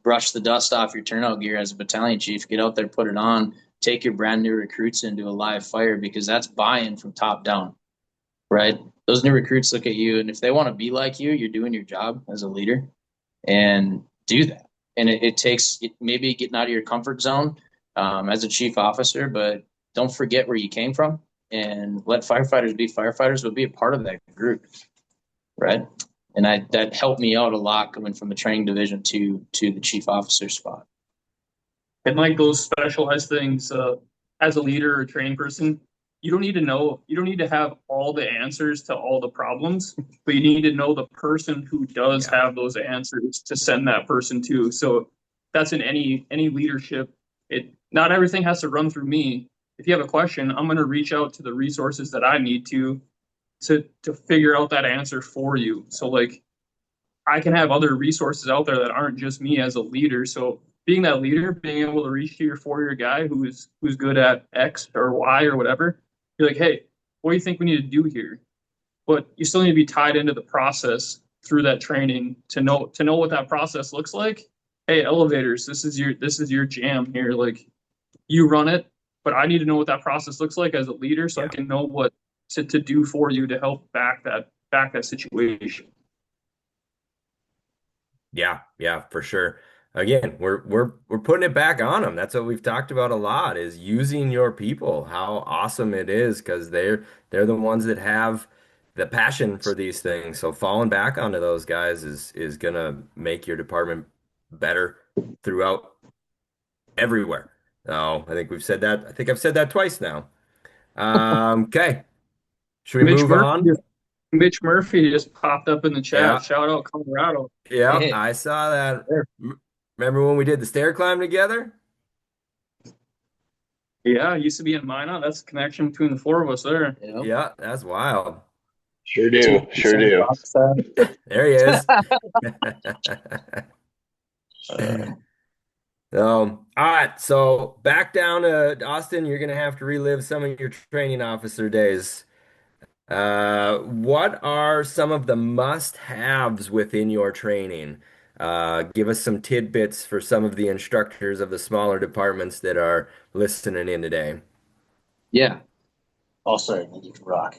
brush the dust off your turnout gear as a battalion chief. Get out there, put it on. Take your brand new recruits into a live fire because that's buy-in from top down, right? Those new recruits look at you, and if they want to be like you, you're doing your job as a leader, and do that. And it takes maybe getting out of your comfort zone as a chief officer, but don't forget where you came from and let firefighters be firefighters, but be a part of that group, right? And that helped me out a lot coming from the training division to the chief officer spot. And like those specialized things, as a leader or training person, you don't need to have all the answers to all the problems, but you need to know the person who does Yeah. have those answers to send that person to. So that's in any leadership. It not everything has to run through me. If you have a question, I'm going to reach out to the resources that I need to figure out that answer for you. So like I can have other resources out there that aren't just me as a leader. So being that leader, being able to reach to your 4 year guy who's good at X or Y or whatever, you're like, hey, what do you think we need to do here? But you still need to be tied into the process through that training to know what that process looks like. Hey, elevators, this is your jam here. Like you run it, but I need to know what that process looks like as a leader so I Yeah. can know what to do for you to help back that situation. Yeah, yeah, for sure. Again, we're putting it back on them. That's what we've talked about a lot is using your people. How awesome it is because they're the ones that have the passion for these things. So falling back onto those guys is gonna make your department better throughout everywhere. So I think we've said that. I think I've said that twice now. Okay. Should we Mitch move Murphy on? just Mitch Murphy just popped up in the chat. Yeah, Shout out Colorado. yeah, Hey, I saw that. there. Remember when we did the stair climb together? Yeah, used to be in Minot. That's the connection between the four of us there. You know, Yeah, that's wild. Sure two do. Sure same do. box set. There he is. Uh, All right. So back down to Austin, you're gonna have to relive some of your training officer days. What are some of the must-haves within your training? Give us some tidbits for some of the instructors of the smaller departments that are listening in today. yeah. Oh, sorry, you can rock.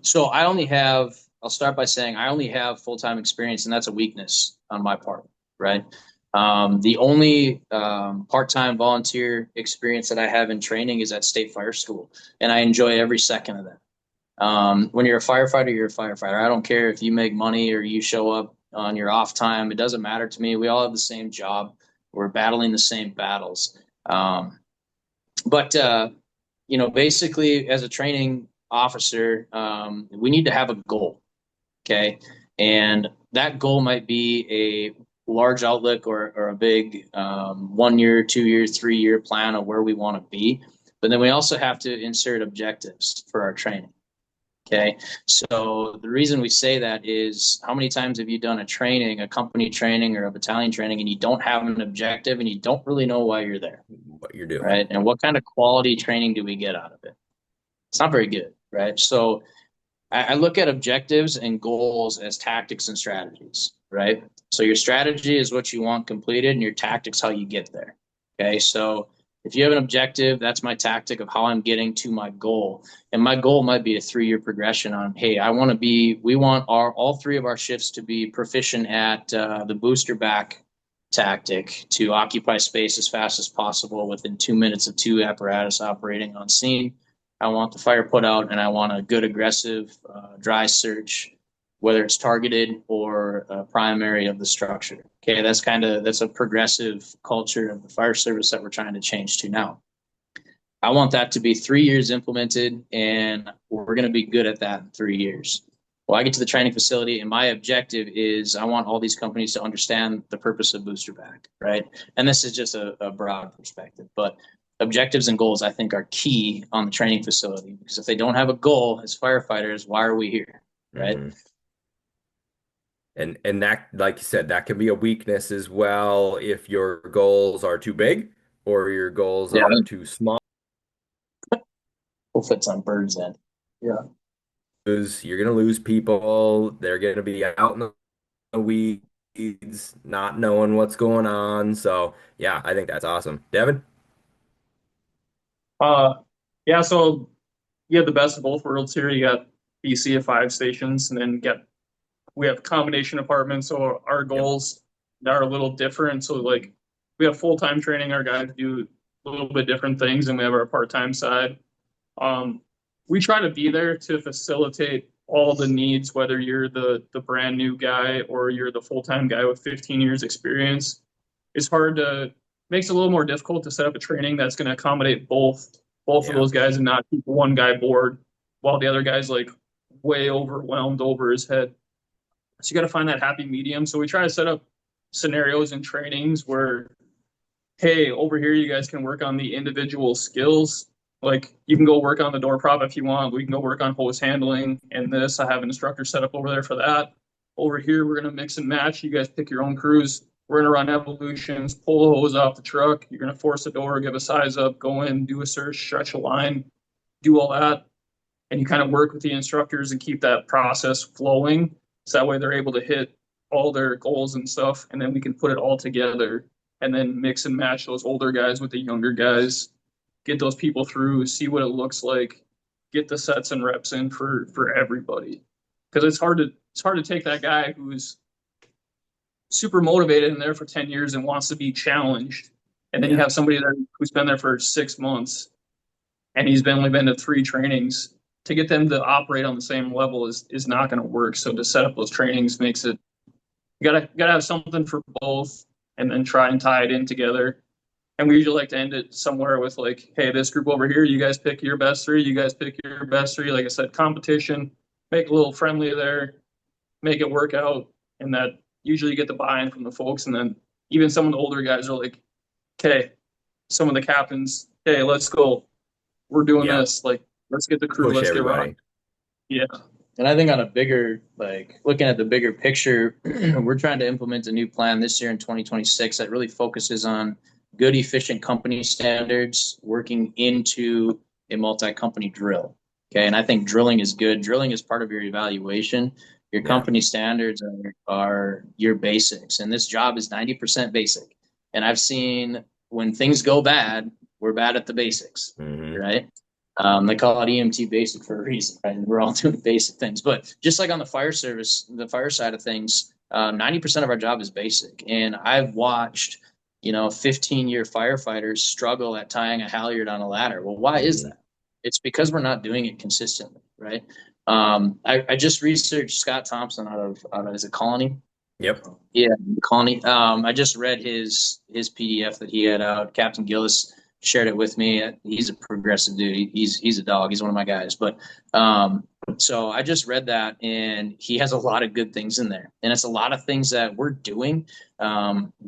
So I'll start by saying I only have full-time experience, and that's a weakness on my part, right? The only part-time volunteer experience that I have in training is at State Fire School, and I enjoy every second of that. When you're a firefighter, you're a firefighter. I don't care if you make money or you show up on your off time. It doesn't matter to me. We all have the same job. We're battling the same battles. But basically, as a training officer, we need to have a goal. Okay, and that goal might be a large outlook or a big 1 year, 2 year, 3 year plan of where we want to be. But then we also have to insert objectives for our training. Okay. So the reason we say that is how many times have you done a training, a company training or a battalion training, and you don't have an objective and you don't really know why you're there, What you're doing. right? And what kind of quality training do we get out of it? It's not very good, right? So I look at objectives and goals as tactics and strategies, right? So your strategy is what you want completed and your tactics how you get there. Okay. So if you have an objective, that's my tactic of how I'm getting to my goal. And my goal might be a 3 year progression on, hey, we want all three of our shifts to be proficient at the booster back tactic to occupy space as fast as possible within 2 minutes of two apparatus operating on scene. I want the fire put out, and I want a good aggressive dry search, whether it's targeted or primary of the structure. Okay, that's a progressive culture of the fire service that we're trying to change to now. I want that to be 3 years implemented, and we're going to be good at that in 3 years. Well, I get to the training facility, and my objective is I want all these companies to understand the purpose of booster back, right? And this is just a broad perspective, but objectives and goals, I think, are key on the training facility because if they don't have a goal as firefighters, why are we here, right? Mhm. And that, like you said, that can be a weakness as well if your goals are too big or your goals Yeah, are too small. full fits on birds end. Yeah. You're gonna lose people. They're gonna be out in the weeds, not knowing what's going on. So yeah, I think that's awesome. Devon? Uh, yeah, so you have the best of both worlds here. You got BC at 5 stations, and then we have combination departments. So our Yep. goals are a little different. So like we have full time training. Our guys do a little bit different things, and we have our part time side. Um, we try to be there to facilitate all the needs, whether you're the brand new guy or you're the full time guy with 15 years experience. It's hard to makes it a little more difficult to set up a training that's going to accommodate both of Yeah. those guys and not keep one guy bored while the other guy's like way overwhelmed over his head. So you got to find that happy medium. So we try to set up scenarios and trainings where, hey, over here you guys can work on the individual skills. Like you can go work on the door prop if you want. We can go work on hose handling and this. I have an instructor set up over there for that. Over here, we're gonna mix and match. You guys pick your own crews. We're gonna run evolutions, pull the hose off the truck. You're gonna force the door, give a size up, go in, do a search, stretch a line, do all that. And you kind of work with the instructors and keep that process flowing. So that way they're able to hit all their goals and stuff. And then we can put it all together and then mix and match those older guys with the younger guys, get those people through, see what it looks like, get the sets and reps in for everybody. Because it's hard to take that guy who's super motivated and there for 10 years and wants to be challenged. And then you Yeah. have somebody there who's been there for 6 months and he's only been to 3 trainings. To get them to operate on the same level is not going to work. So to set up those trainings makes you gotta have something for both and then try and tie it in together. And we usually like to end it somewhere with like, hey, this group over here, you guys pick your best three, you guys pick your best three. Like I said, competition, make it a little friendly there, make it work out. And that usually you get the buy-in from the folks. And then even some of the older guys are like, okay, some of the captains, hey, let's go. We're doing Yep. this. Like, let's get the crew, Push let's get rocking. everybody. Yeah. And I think on a bigger, like looking at the bigger picture, we're trying to implement a new plan this year in 2026 that really focuses on good, efficient company standards working into a multi-company drill. Okay. And I think drilling is good. Drilling is part of your evaluation. Your Yeah. company standards are your basics. And this job is 90% basic. And I've seen when things go bad, we're bad at the basics, Hmm. right? They call it EMT basic for a reason, right? And we're all doing basic things. But just like on the fire service, the fire side of things, 90% of our job is basic. And I've watched, 15-year firefighters struggle at tying a halyard on a ladder. Well, why is Hmm. that? It's because we're not doing it consistently, right? I just researched Scott Thompson out of is it Colony? Yep. Yeah, Colony. I just read his PDF that he had out. Captain Gillis shared it with me. He's a progressive dude. He's a dog. He's one of my guys. But so I just read that, and he has a lot of good things in there, and it's a lot of things that we're doing.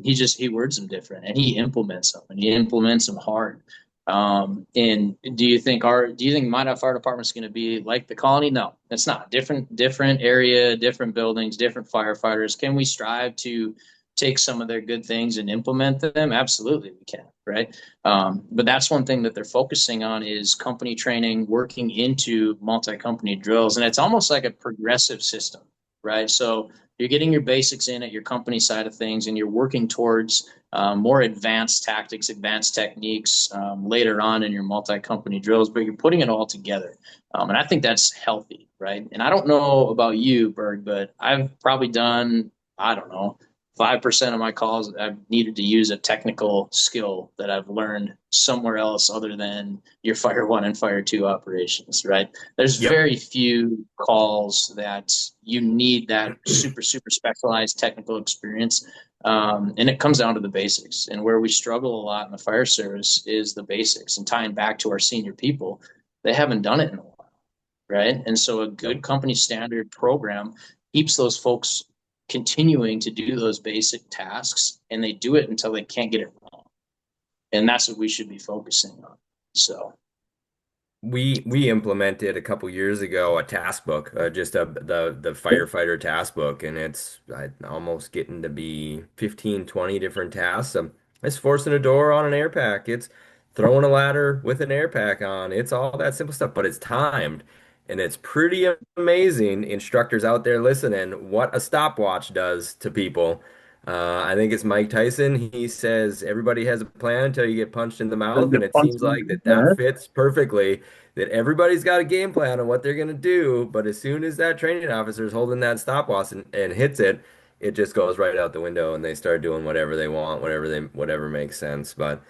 He words them different, and he implements them, and he implements them hard. And do you think Minot Fire Department is going to be like the Colony? No, it's not. Different area, different buildings, different firefighters. Can we strive to take some of their good things and implement them? Absolutely, we can. Right. But that's one thing that they're focusing on is company training, working into multi-company drills, and it's almost like a progressive system, right? So you're getting your basics in at your company side of things, and you're working towards more advanced tactics, advanced techniques later on in your multi-company drills, but you're putting it all together. And I think that's healthy, right? And I don't know about you, Berg, but I've probably done, I don't know, 5% of my calls I've needed to use a technical skill that I've learned somewhere else other than your Fire 1 and Fire 2 operations, right? There's Yep. very few calls that you need that super, super specialized technical experience. And it comes down to the basics. And where we struggle a lot in the fire service is the basics. And tying back to our senior people, they haven't done it in a while, right? And so a Yep. good company standard program keeps those folks continuing to do those basic tasks, and they do it until they can't get it wrong. And that's what we should be focusing on. So, We implemented a couple years ago a task book, just the firefighter task book, and it's almost getting to be 15, 20 different tasks. It's forcing a door on an air pack. It's throwing a ladder with an air pack on. It's all that simple stuff, but it's timed, and it's pretty amazing. Instructors out there listening, what a stopwatch does to people. I think it's Mike Tyson. He says everybody has a plan until you get punched in the mouth, and it seems like that fits perfectly that everybody's got a game plan on what they're going to do, but as soon as that training officer is holding that stopwatch and hits it, it just goes right out the window and they start doing whatever they want, whatever makes sense. But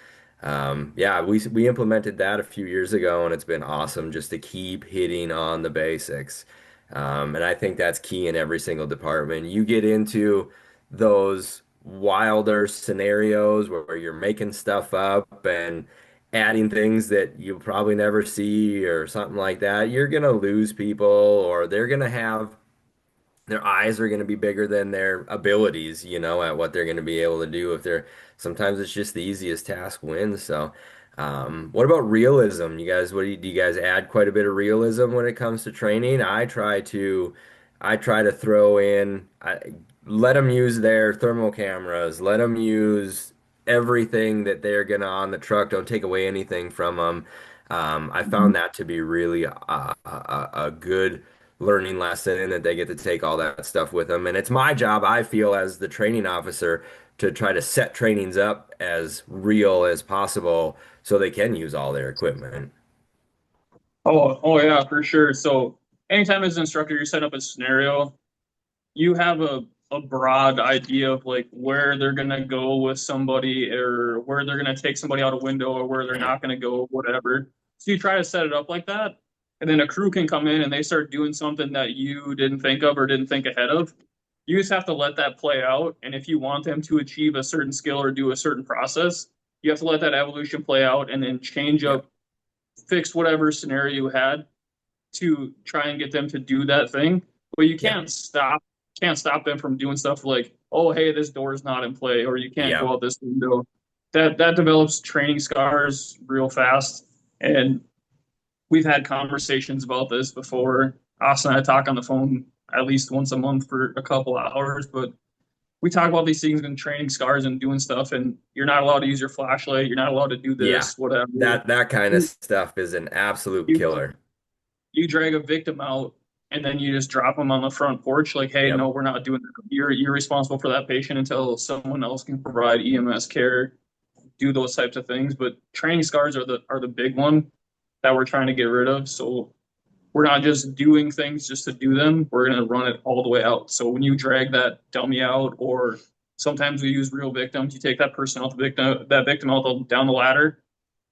yeah, we implemented that a few years ago and it's been awesome just to keep hitting on the basics. And I think that's key in every single department. You get into those wilder scenarios where you're making stuff up and adding things that you'll probably never see or something like that, you're gonna lose people or they're gonna have their eyes are gonna be bigger than their abilities, at what they're gonna be able to do if they're sometimes it's just the easiest task wins. So what about realism? You guys, do you guys add quite a bit of realism when it comes to training? I try to throw in, let them use their thermal cameras, let them use everything that they're gonna on the truck. Don't take away anything from them. I found that to be really a good learning lesson, and that they get to take all that stuff with them. And it's my job, I feel, as the training officer, to try to set trainings up as real as possible so they can use all their equipment. Oh yeah, for sure. So anytime as an instructor you're setting up a scenario, you have a broad idea of like where they're gonna go with somebody or where they're gonna take somebody out a window or where they're not gonna go, whatever. So you try to set it up like that, and then a crew can come in and they start doing something that you didn't think of or didn't think ahead of. You just have to let that play out. And if you want them to achieve a certain skill or do a certain process, You have to let that evolution play out and then change Yep. up, fix whatever scenario you had to try and get them to do that thing. But you Yep. can't stop them from doing stuff like, oh hey, this door is not in play, or you can't go Yep. out this window. That develops training scars real fast. And we've had conversations about this before. Austin and I talk on the phone at least once a month for a couple hours, but we talk about these things and training scars and doing stuff, and you're not allowed to use your flashlight. You're not allowed to do Yeah. this, whatever. That kind of stuff is an absolute You killer. you drag a victim out and then you just drop them on the front porch like, hey, Yep. no, we're not doing that. You're responsible for that patient until someone else can provide EMS care, do those types of things. But training scars are the big one that we're trying to get rid of. So we're not just doing things just to do them. We're going to run it all the way out. So when you drag that dummy out, or sometimes we use real victims, you take that person out, that victim out down the ladder.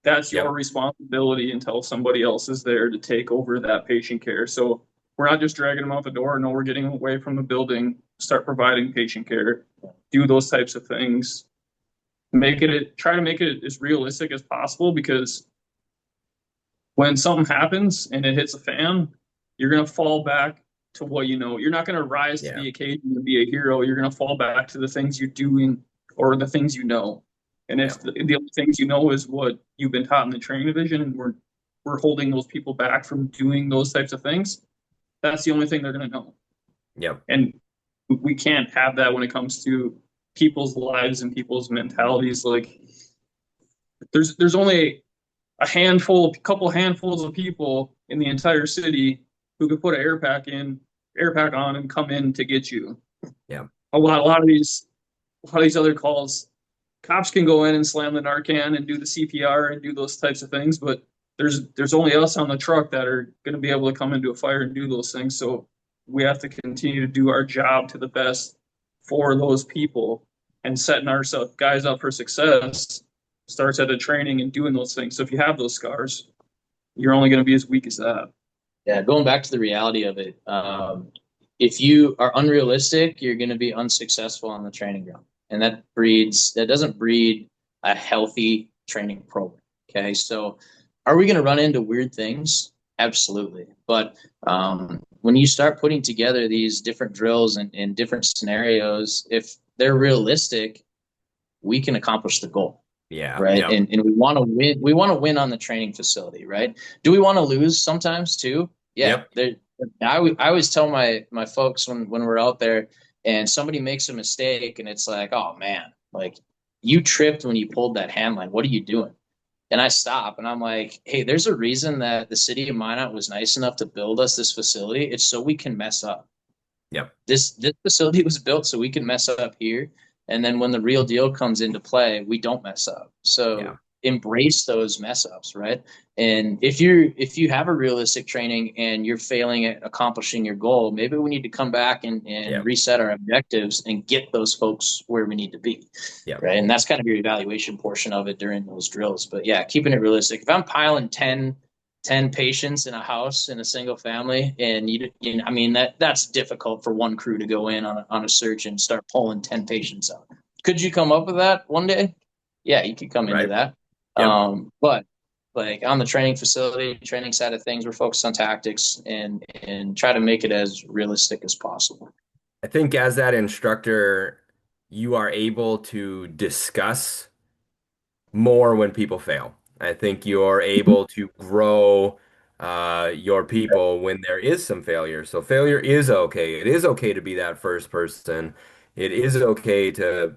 That's your Yep. responsibility until somebody else is there to take over that patient care. So we're not just dragging them out the door. No, we're getting them away from the building, start providing patient care, do those types of things. Try to make it as realistic as possible, because when something happens and it hits a fan, you're going to fall back to what you know. You're not going to rise to Yeah. the occasion to be a hero. You're going to fall back to the things you're doing or the things you know. And Yeah. if the only things you know is what you've been taught in the training division, and we're holding those people back from doing those types of things, that's the only thing they're going to know. Yep. And we can't have that when it comes to people's lives and people's mentalities. Like there's only a couple handfuls of people in the entire city who could put an air pack on, and come in to get you. Yep. A lot of these other calls, cops can go in and slam the Narcan and do the CPR and do those types of things, but there's only us on the truck that are going to be able to come into a fire and do those things. So we have to continue to do our job to the best for those people, and setting our guys up for success starts at the training and doing those things. So if you have those scars, you're only going to be as weak as that. Yeah, going back to the reality of it, if you are unrealistic, you're going to be unsuccessful on the training ground, and that doesn't breed a healthy training program. Okay, so are we going to run into weird things? Absolutely, but when you start putting together these different drills and different scenarios, if they're realistic, we can accomplish the goal. Yeah. Right. Yep. And we want to win. We want to win on the training facility. Right. Do we want to lose sometimes too? Yeah. Yep. I always tell my folks when we're out there and somebody makes a mistake and it's like, oh man, like you tripped when you pulled that hand line. What are you doing? And I stop and I'm like, hey, there's a reason that the city of Minot was nice enough to build us this facility. It's so we can mess up. Yep. This facility was built so we can mess up here, and then when the real deal comes into play, we don't mess up. Yeah. So embrace those mess ups, right? And if you have a realistic training and you're failing at accomplishing your goal, maybe we need to come back and Yep. reset our objectives and get those folks where we need to be. Yep. Right. And that's kind of your evaluation portion of it during those drills. But yeah, keeping it realistic. If I'm piling 10 patients in a house in a single family, and I mean that's difficult for one crew to go in on a search and start pulling 10 patients out. Could you come up with that one day? Yeah, you could come into Right. that. Yep. But like on the training facility, training side of things, we're focused on tactics and try to make it as realistic as possible. I think as that instructor, you are able to discuss more when people fail. I think you're able to grow your people when there is some failure. So failure is okay. It is okay to be that first person. It is okay to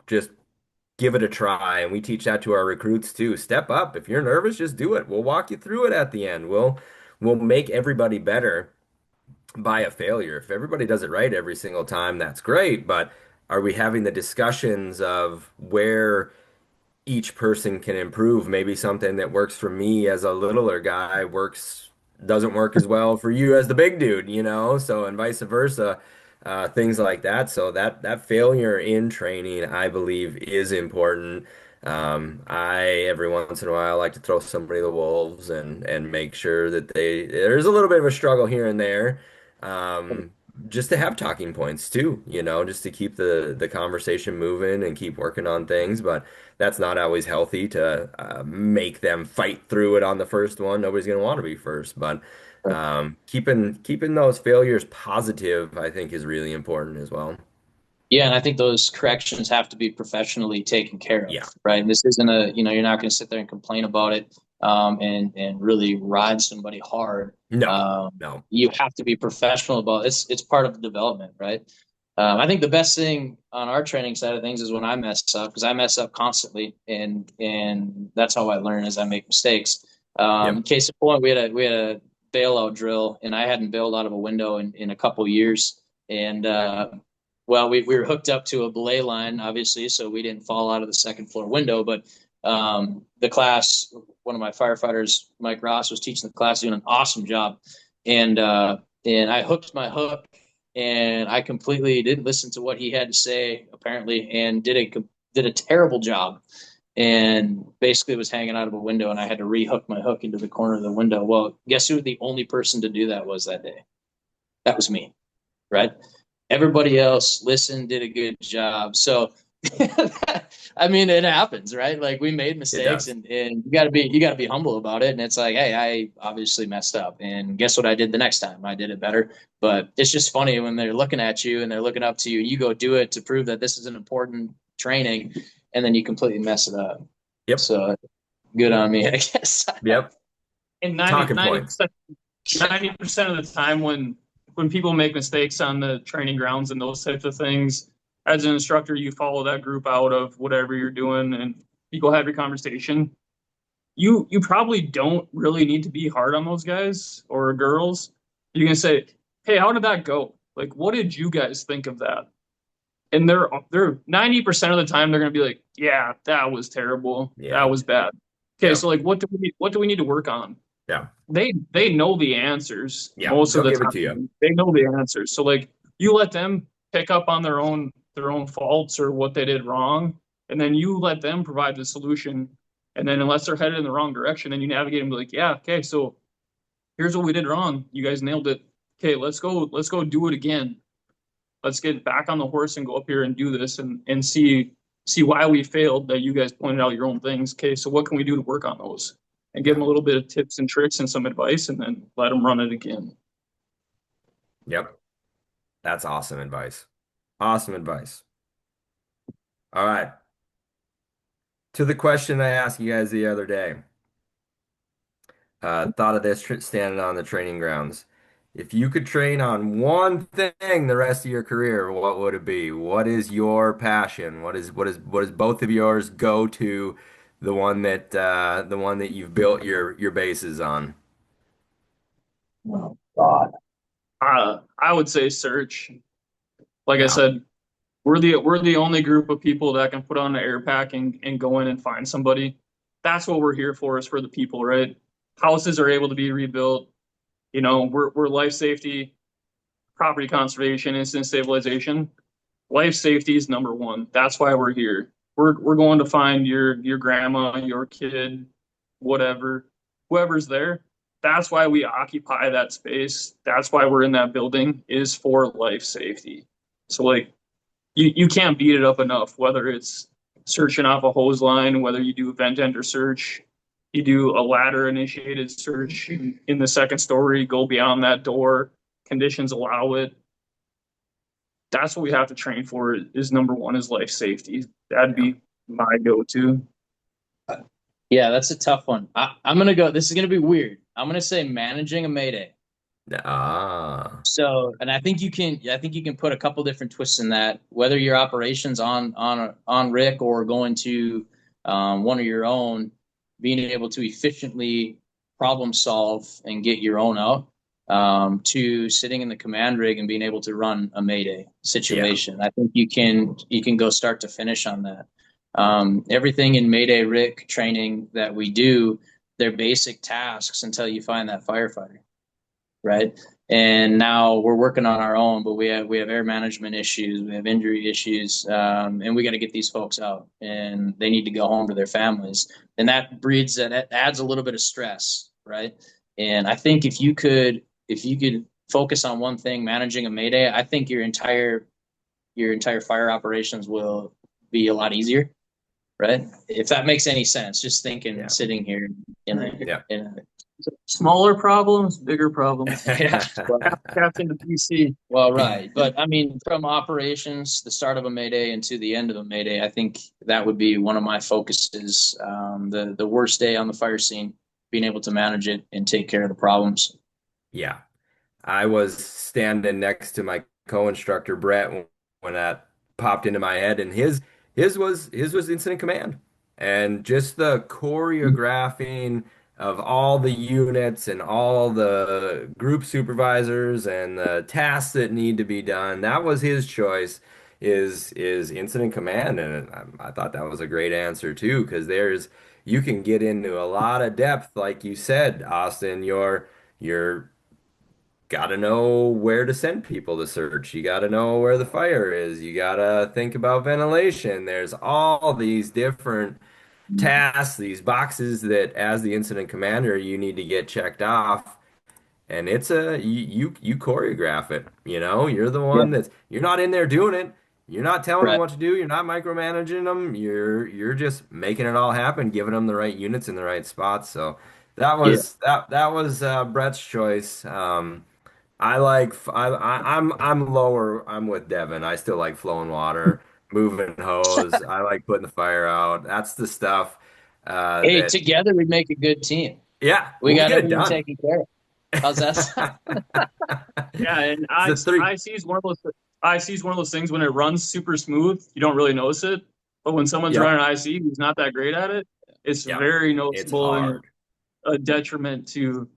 just give it a try. And we teach that to our recruits too. Step up. If you're nervous, just do it. We'll walk you through it at the end. We'll make everybody better by a failure. If everybody does it right every single time, that's great. But are we having the discussions of where each person can improve? Maybe something that works for me as a littler guy doesn't work as well for you as the big dude, so and vice versa, things like that. So that failure in training, I believe, is important. I every once in a while like to throw somebody to the wolves and make sure that there's a little bit of a struggle here and there. just to have talking points too, just to keep the conversation moving and keep working on things. But that's not always healthy to make them fight through it on the first one. Nobody's going to want to be first, but keeping those failures positive, I think, is really important as well. Yeah, and I think those corrections have to be professionally taken care of, Yeah. right? And this isn't you're not going to sit there and complain about it, and really ride somebody hard. No, Um, no. you have to be professional about it. It's part of the development, right? I think the best thing on our training side of things is when I mess up, because I mess up constantly, and that's how I learn as I make mistakes. Yep. Case in point, we had a bailout drill, and I hadn't bailed out of a window in a couple years, and well, we were hooked up to a belay line, obviously, so we didn't fall out of the second floor window. But the class, one of my firefighters, Mike Ross, was teaching the class, doing an awesome job, and I hooked my hook, and I completely didn't listen to what he had to say, apparently, and did a terrible job, and basically was hanging out of a window, and I had to rehook my hook into the corner of the window. Well, guess who the only person to do that was that day? That was me, right? Everybody else listened, did a good job. So, I mean, it happens, right? Like we made It mistakes, does. and you gotta be humble about it. And it's like, hey, I obviously messed up, and guess what I did the next time? I did it better. But it's just funny when they're looking at you and they're looking up to you, and you go do it to prove that this is an important training, and then you completely mess it up. Yep. So good on me, I guess. Yep. And Talking points. 90% of the time when people make mistakes on the training grounds and those types of things, as an instructor, you follow that group out of whatever you're doing and you go have your conversation. You probably don't really need to be hard on those guys or girls. You can say, "Hey, how did that go? Like, what did you guys think of that?" And they're 90% of the time they're gonna be like, "Yeah, that was terrible. That Yeah. was bad." Okay, Yep. so like, what do we need to work on? Yeah. They know the answers Yeah. most of They'll the give it to you. time. They know the answers. So like you let them pick up on their own faults or what they did wrong, and then you let them provide the solution. And then unless they're headed in the wrong direction, then you navigate them like, yeah, okay, so here's what we did wrong. You guys nailed it. Okay, let's go do it again. Let's get back on the horse and go up here and do this and see why we failed that you guys pointed out your own things. Okay, so what can we do to work on those? And give Yeah. them a little bit of tips and tricks and some advice, and then let them run it again. Yep. That's awesome advice. Awesome advice. All right. To the question I asked you guys the other day. Thought of this standing on the training grounds. If you could train on one thing the rest of your career, what would it be? What is your passion? What is both of yours go to the one that you've built your bases on? Oh God. I would say search. Like I Yeah. said, we're the only group of people that can put on an air pack and go in and find somebody. That's what we're here for, is for the people, right? Houses are able to be rebuilt. We're life safety, property conservation, incident stabilization. Life safety is number one. That's why we're here. We're going to find your grandma, your kid, whatever, whoever's there. That's why we occupy that space. That's why we're in that building, is for life safety. So like you can't beat it up enough, whether it's searching off a hose line, whether you do vent enter search, you do a ladder initiated search in the second story, go beyond that door, conditions allow it. That's what we have to train for, is number one, is life safety. That'd Yeah. be my go-to. Yeah, that's a tough one. I'm gonna go. This is gonna be weird. I'm gonna say managing a mayday. Ah. So, and I think you can put a couple different twists in that. Whether your operations on Rick or going to one of your own, being able to efficiently problem solve and get your own out, to sitting in the command rig and being able to run a mayday Yeah. situation. I think you can go start to finish on that. Everything in Mayday Rick training that we do, they're basic tasks until you find that firefighter, right? And now we're working on our own, but we have air management issues, we have injury issues, and we got to get these folks out, and they need to go home to their families, and that adds a little bit of stress, right? And I think if you could focus on one thing, managing a mayday, I think your entire fire operations will be a lot easier, right? If that makes any sense, just thinking, Yeah. sitting here in Yeah. a Smaller problems, bigger problems. yeah. Captain to PC. Well, right. But I mean, from operations, the start of a mayday and to the end of a mayday, I think that would be one of my focuses. The worst day on the fire scene, being able to manage it and take care of the problems. Yeah. I was standing next to my co-instructor Brett when that popped into my head, and his was incident command, and just the choreographing of all the units and all the group supervisors and the tasks that need to be done. That was his choice, is incident command, and I thought that was a great answer too, because you can get into a lot of depth, like you said, Austin. You're got to know where to send people to search. You got to know where the fire is. You got to think about ventilation. There's all these different tasks, these boxes that as the incident commander you need to get checked off. And it's you choreograph it, You're the Yeah. one you're not in there doing it. You're not telling them Right. what to do. You're not micromanaging them. You're just making it all happen, giving them the right units in the right spots. So Yeah. that was Brett's choice. I'm lower. I'm with Devon. I still like flowing water, moving hose. I like putting the fire out. That's the stuff Hey, that together we make a good team. yeah, We we'll got get it everything done. taken care of. How's that? Yeah, and It's the three. IC is one of those IC is one of those things when it runs super smooth, you don't really notice it. But when someone's Yep, running IC who's not that great at it, it's yep. very It's noticeable and hard. a detriment to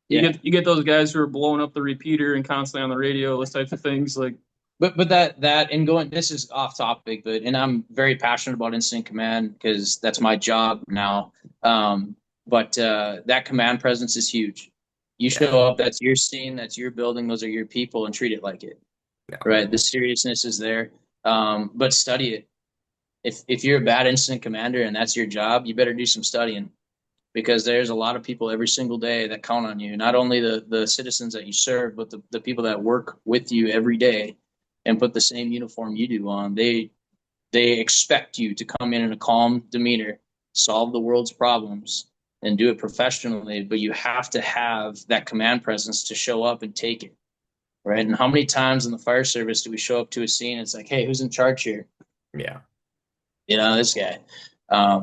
Yeah. you get those guys who are blowing up the repeater and constantly on the radio, those types of things. Like But that and going, this is off topic, but and I'm very passionate about incident command because that's my job now. But that command presence is huge. You Yeah, show up, that's your scene, that's your building, those are your people, and treat it like it. yeah, Right? The seriousness is there. But study it. If you're a bad incident commander and that's your job, you better do some studying because there's a lot of people every single day that count on you. Not only the citizens that you serve, but the people that work with you every day and put the same uniform you do on. They expect you to come in a calm demeanor, solve the world's problems, and do it professionally. But you have to have that command presence to show up and take it, right? And how many times in the fire service do we show up to a scene? And it's like, hey, who's in charge here? yeah. This guy.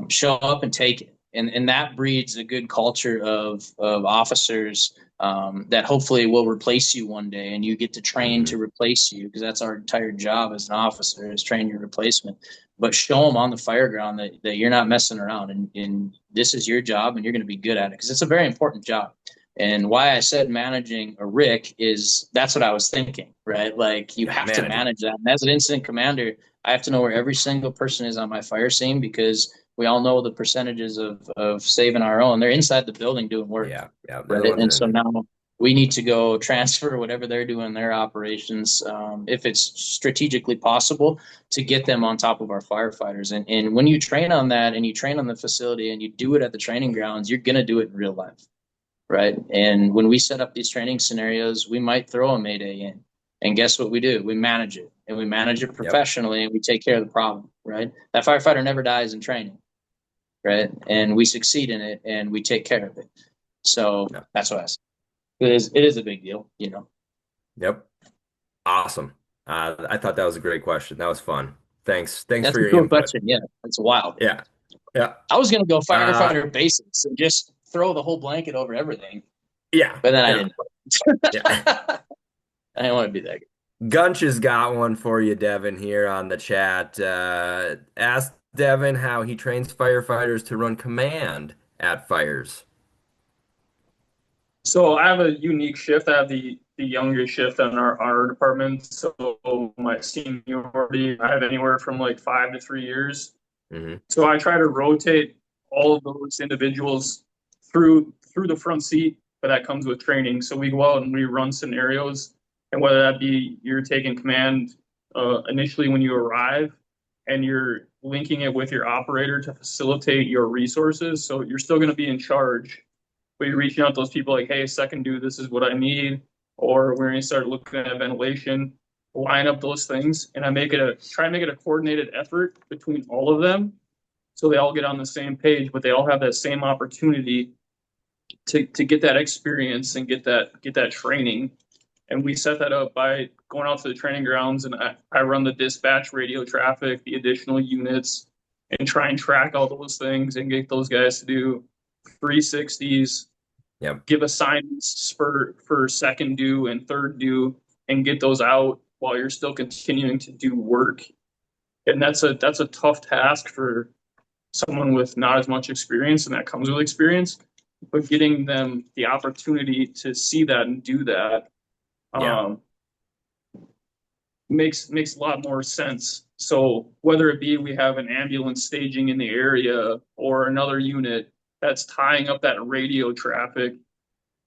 Show up and take it, and that breeds a good culture of officers that hopefully will replace you one day, and you get to train Hmm. to replace you because that's our entire job as an officer is train your replacement. But show them on the fire ground that you're not messing around, and this is your job, and you're going to be good at it because it's a very important job. And why I said managing a RIC is that's what I was thinking, right? Like you Yeah, have to managing. manage that. And as an incident commander, I have to know where every single person is on my fire scene because we all know the percentages of saving our own. They're inside the building doing work, Yeah, yeah. They're the right? ones And that are so in it. now we need to go transfer whatever they're doing in their operations, if it's strategically possible, to get them on top of our firefighters. And when you train on that and you train on the facility and you do it at the training grounds, you're going to do it in real life, right? And when we set up these training scenarios, we might throw a mayday in. And guess what we do? We manage it and we manage it Yep. professionally and we take care of the problem, right? That firefighter never dies in training, right? And we succeed in it and we take care of it. So Yep. that's what I say. It is a big deal. Yep. Awesome. I thought that was a great question. That was fun. Thanks That's for a your cool input. question. Yeah, that's wild. Yeah, yeah, I was gonna go uh, firefighter basics and just throw the whole blanket over everything, yeah, but then I yeah, didn't. yeah. I didn't want to be that good. Gunch has got one for you, Devin, here on the chat. Ask Devin how he trains firefighters to run command at fires. so I have a unique shift. I have the youngest shift in our department. So my seniority, I have anywhere from like 5 to 3 years. Hmm. So I try to rotate all of those individuals through the front seat, but that comes with training. So we go out and we run scenarios, and whether that be you're taking command initially when you arrive, and you're linking it with your operator to facilitate your resources. So you're still going to be in charge, but you're reaching out to those people like, hey, second dude, this is what I need. or we're going to start looking at ventilation, line up those things, and try and make it a coordinated effort between all of them, so they all get on the same page, but they all have that same opportunity to get that experience and get that training. And we set that up by going out to the training grounds, and I run the dispatch radio traffic, the additional units, and try and track all those things and get those guys to do 360s, Yep. give assignments for second due and third due, and get those out while you're still continuing to do work. And that's a tough task for someone with not as much experience, and that comes with experience. But getting them the opportunity to see that and do that Yeah. makes a lot more sense. So whether it be we have an ambulance staging in the area or another unit that's tying up that radio traffic,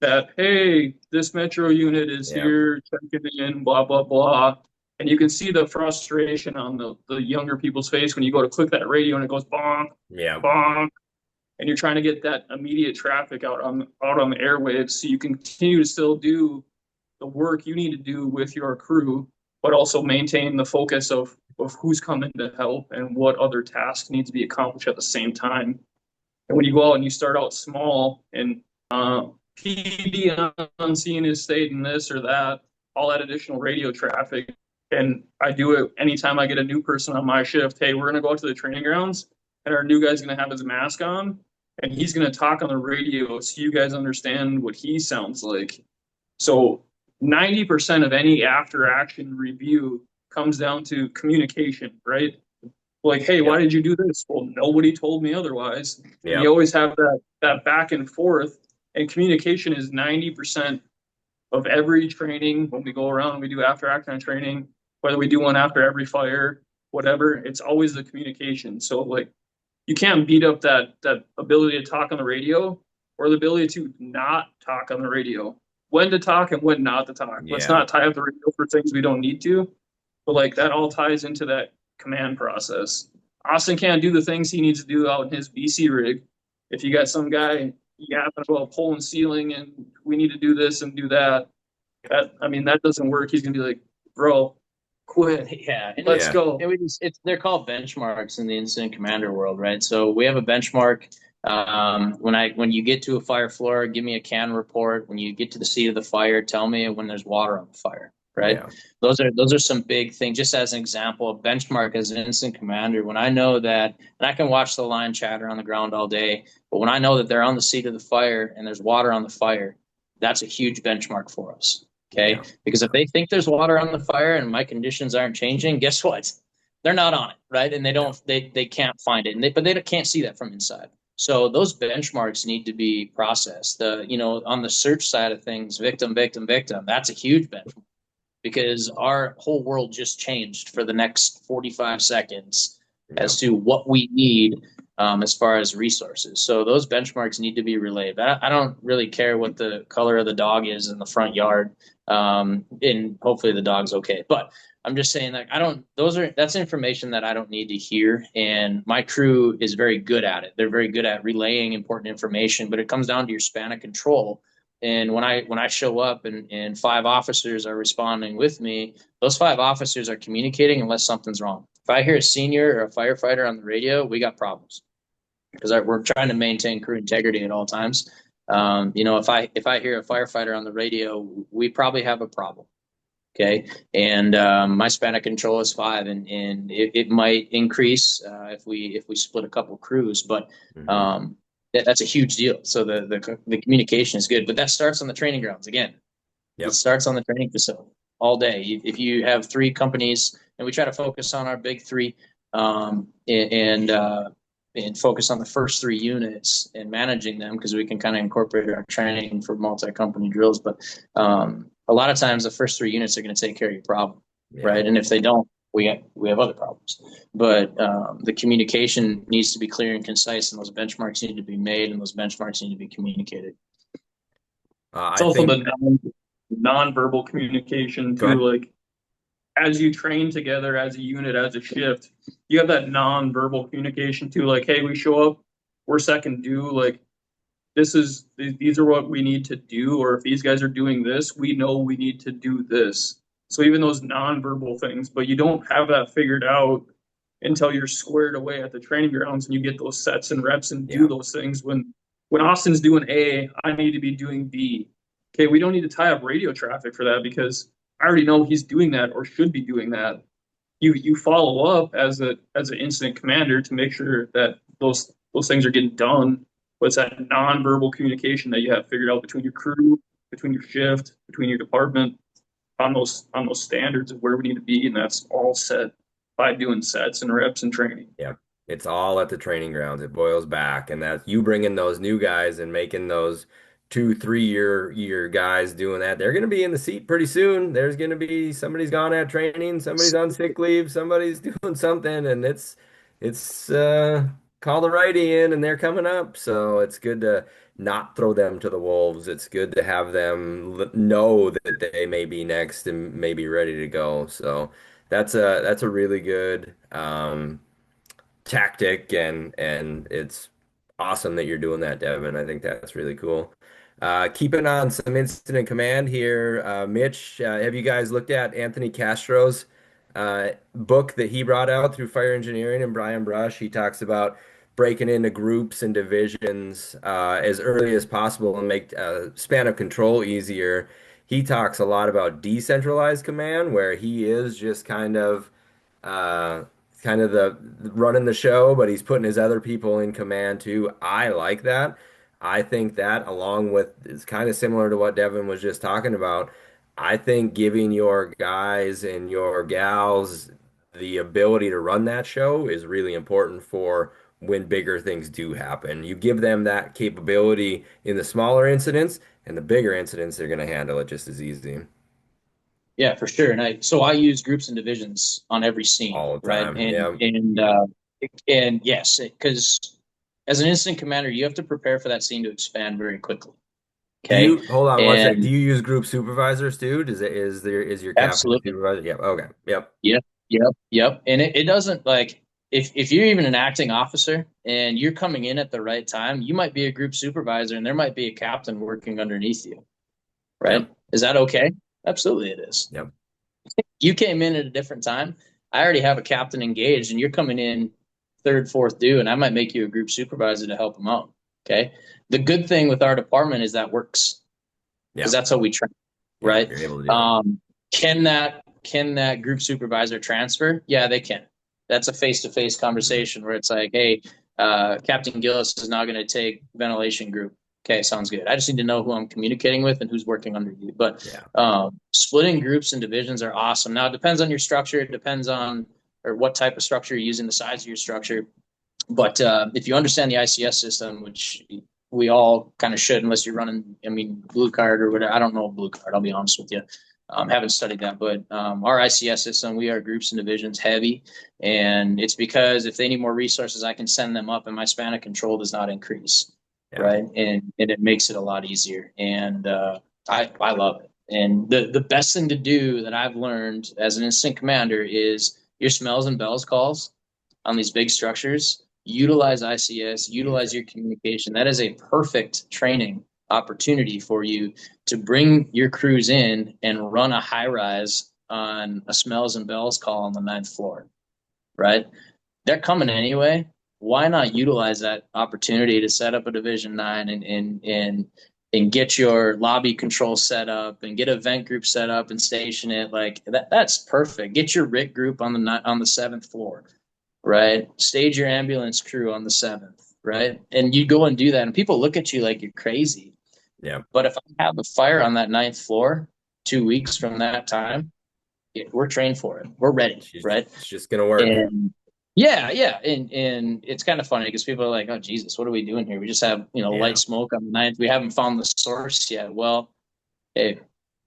that hey, this metro unit is Yeah. here checking in, blah blah blah. And you can see the frustration on the younger people's face when you go to click that radio and it goes bonk, Yeah. bonk, and you're trying to get that immediate traffic out on the airwaves so you can continue to still do the work you need to do with your crew, but also maintain the focus of who's coming to help and what other tasks need to be accomplished at the same time. And when you go out and you start out small and PD on scene is stating this or that, all that additional radio traffic. And I do it anytime I get a new person on my shift. Hey, we're going to go out to the training grounds, and our new guy's going to have his mask on, and he's going to talk on the radio so you guys understand what he sounds like. So 90% of any after action review comes down to communication, right? Like, hey, why did you do this? Well, nobody told me otherwise. Yeah. You always have that back and forth, and communication is 90% of every training. When we go around and we do after action training, whether we do one after every fire, whatever, it's always the communication. So like, you can't beat up that ability to talk on the radio or the ability to not talk on the radio. When to talk and when not to talk. Let's Yeah. not tie up the radio for things we don't need to. But like, that all ties into that command process. Austin can't do the things he needs to do out in his BC rig. If you got some guy yapping about pole and ceiling and we need to do this and do that, that doesn't work. He's gonna be like, bro, quit. Yeah, Let's Yeah. go. and they're called benchmarks in the incident commander world, right? So we have a benchmark. When you get to a fire floor, give me a can report. When you get to the seat of the fire, tell me when there's water on the fire, right? Yeah. Those are some big things. Just as an example, a benchmark as an incident commander, when I know that, and I can watch the line chatter on the ground all day, but when I know that they're on the seat of the fire and there's water on the fire, that's a huge benchmark for us. Okay. Yeah. Because if they think there's water on the fire and my conditions aren't changing, guess what? They're not on it, right? And they can't find it, but they can't see that from inside. So those benchmarks need to be processed. On the search side of things, victim, victim, victim, that's a huge benchmark because our whole world just changed for the next 45 seconds as to what we need as far as resources. So those benchmarks need to be relayed. I don't really care what the color of the dog is in the front yard. And hopefully the dog's okay. But I'm just saying that that's information that I don't need to hear. And my crew is very good at it. They're very good at relaying important information, but it comes down to your span of control. And when I show up and 5 officers are responding with me, those 5 officers are communicating unless something's wrong. If I hear a senior or a firefighter on the radio, we got problems because we're trying to maintain crew integrity at all times. If I hear a firefighter on the radio, we probably have a problem. Okay. And my span of control is 5, and it might increase if we split a couple crews, but that's a huge deal. So the communication is good, but that starts on the training grounds again. It starts on the training facility all day. If you have 3 companies, and we try to focus on our big 3, and focus on the first 3 units and managing them, because we can kind of incorporate our training for multi-company drills. But a lot of times the first 3 units are going to take care of your problem, right? And if they don't, we have other problems. But the communication needs to be clear and concise, and those benchmarks need to be made, and those benchmarks need to be communicated. It's also the non-verbal communication too. Like, as you train together as a unit, as a shift, you have that non-verbal communication too. Like, hey, we show up, we're second due. Like, these are what we need to do, or if these guys are doing this, we know we need to do this. So even those nonverbal things, but you don't have that figured out until you're squared away at the training grounds and you get those sets and reps and do Yeah. those things. When Austin's doing A, I need to be doing B. Okay, we don't need to tie up radio traffic for that because I already know he's doing that or should be doing that. You follow up as an incident commander to make sure that those things are getting done. But it's that nonverbal communication that you have figured out between your crew, between your shift, between your department on those standards of where we need to be, and that's all set by doing sets and reps and training. Yeah. It's all at the training grounds. It boils back, and that you bring in those new guys and making those 2, 3 year guys doing that. They're going to be in the seat pretty soon. There's going to be somebody's gone at training, somebody's on sick leave, somebody's doing something, and it's call the righty in, and they're coming up. So it's good to not throw them to the wolves. It's good to have them know that they may be next and may be ready to go. So that's a really good tactic, and it's awesome that you're doing that, Devin. I think that's really cool. Keeping on some incident command here, Mitch, have you guys looked at Anthony Castro's book that he brought out through fire engineering and Brian Brush? He talks about breaking into groups and divisions as early as possible and make span of control easier. He talks a lot about decentralized command, where he is just uh, kind of the running the show, but he's putting his other people in command too. I like that. I think that along with it's kind of similar to what Devin was just talking about. I think giving your guys and your gals the ability to run that show is really important for when bigger things do happen. You give them that capability in the smaller incidents, and the bigger incidents, they're going to handle it just as easy Yeah, for sure. And I use groups and divisions on every scene, all the right? time. Yeah. And yes, because as an incident commander, you have to prepare for that scene to expand very quickly. Do Okay. you hold on one sec? Do And you use group supervisors too? Is your captain a absolutely. supervisor? Yeah. Okay. Yep. Yep. Yep. Yep. And it doesn't like if you're even an acting officer and you're coming in at the right time, you might be a group supervisor and there might be a captain working underneath you, right? Yep. Is that okay? Absolutely it is. Yep. You came in at a different time. I already have a captain engaged, and you're coming in third, fourth due, and I might make you a group supervisor to help them out. Okay. The good thing with our department is that works because Yep. that's how we train, Yep. right? You're able to do it. Can that group supervisor transfer? Yeah, they can. That's a face-to-face conversation where it's like, hey, Captain Gillis is now going to take ventilation group. Okay, sounds good. I just need to know who I'm communicating with and who's working under you. But Yeah. splitting groups and divisions are awesome. Now, it depends on your structure. It depends on or what type of structure you're using, the size of your structure. But if you understand the ICS system, which we all kind of should, unless you're running, I mean, blue card or whatever. I don't know blue card. I'll be honest with you. Haven't studied that, but our ICS system, we are groups and divisions heavy, and it's because if they need more resources, I can send them up, and my span of control does not increase, Yeah. right? And it makes it a lot easier, and I love it. And the best thing to do that I've learned as an instant commander is your smells and bells calls on these big structures. Utilize ICS, Use utilize it. your communication. That is a perfect training opportunity for you to bring your crews in and run a high rise on a smells and bells call on the ninth floor, right? They're coming anyway. Why not utilize that opportunity to set up a Division 9 and get your lobby control set up and get a vent group set up and station it like that's perfect. Get your RIT group on the seventh floor, right? Stage your ambulance crew on the seventh, right? And you go and do that, and people look at you like you're crazy. Yeah. But if I have a fire on that ninth floor 2 weeks from that time, we're trained for it. We're ready, right? It's just gonna work. And yeah, and it's kind of funny because people are like, "Oh Jesus, what are we doing here? We just have Yeah. light smoke on the ninth. We haven't found the source yet." Well, hey,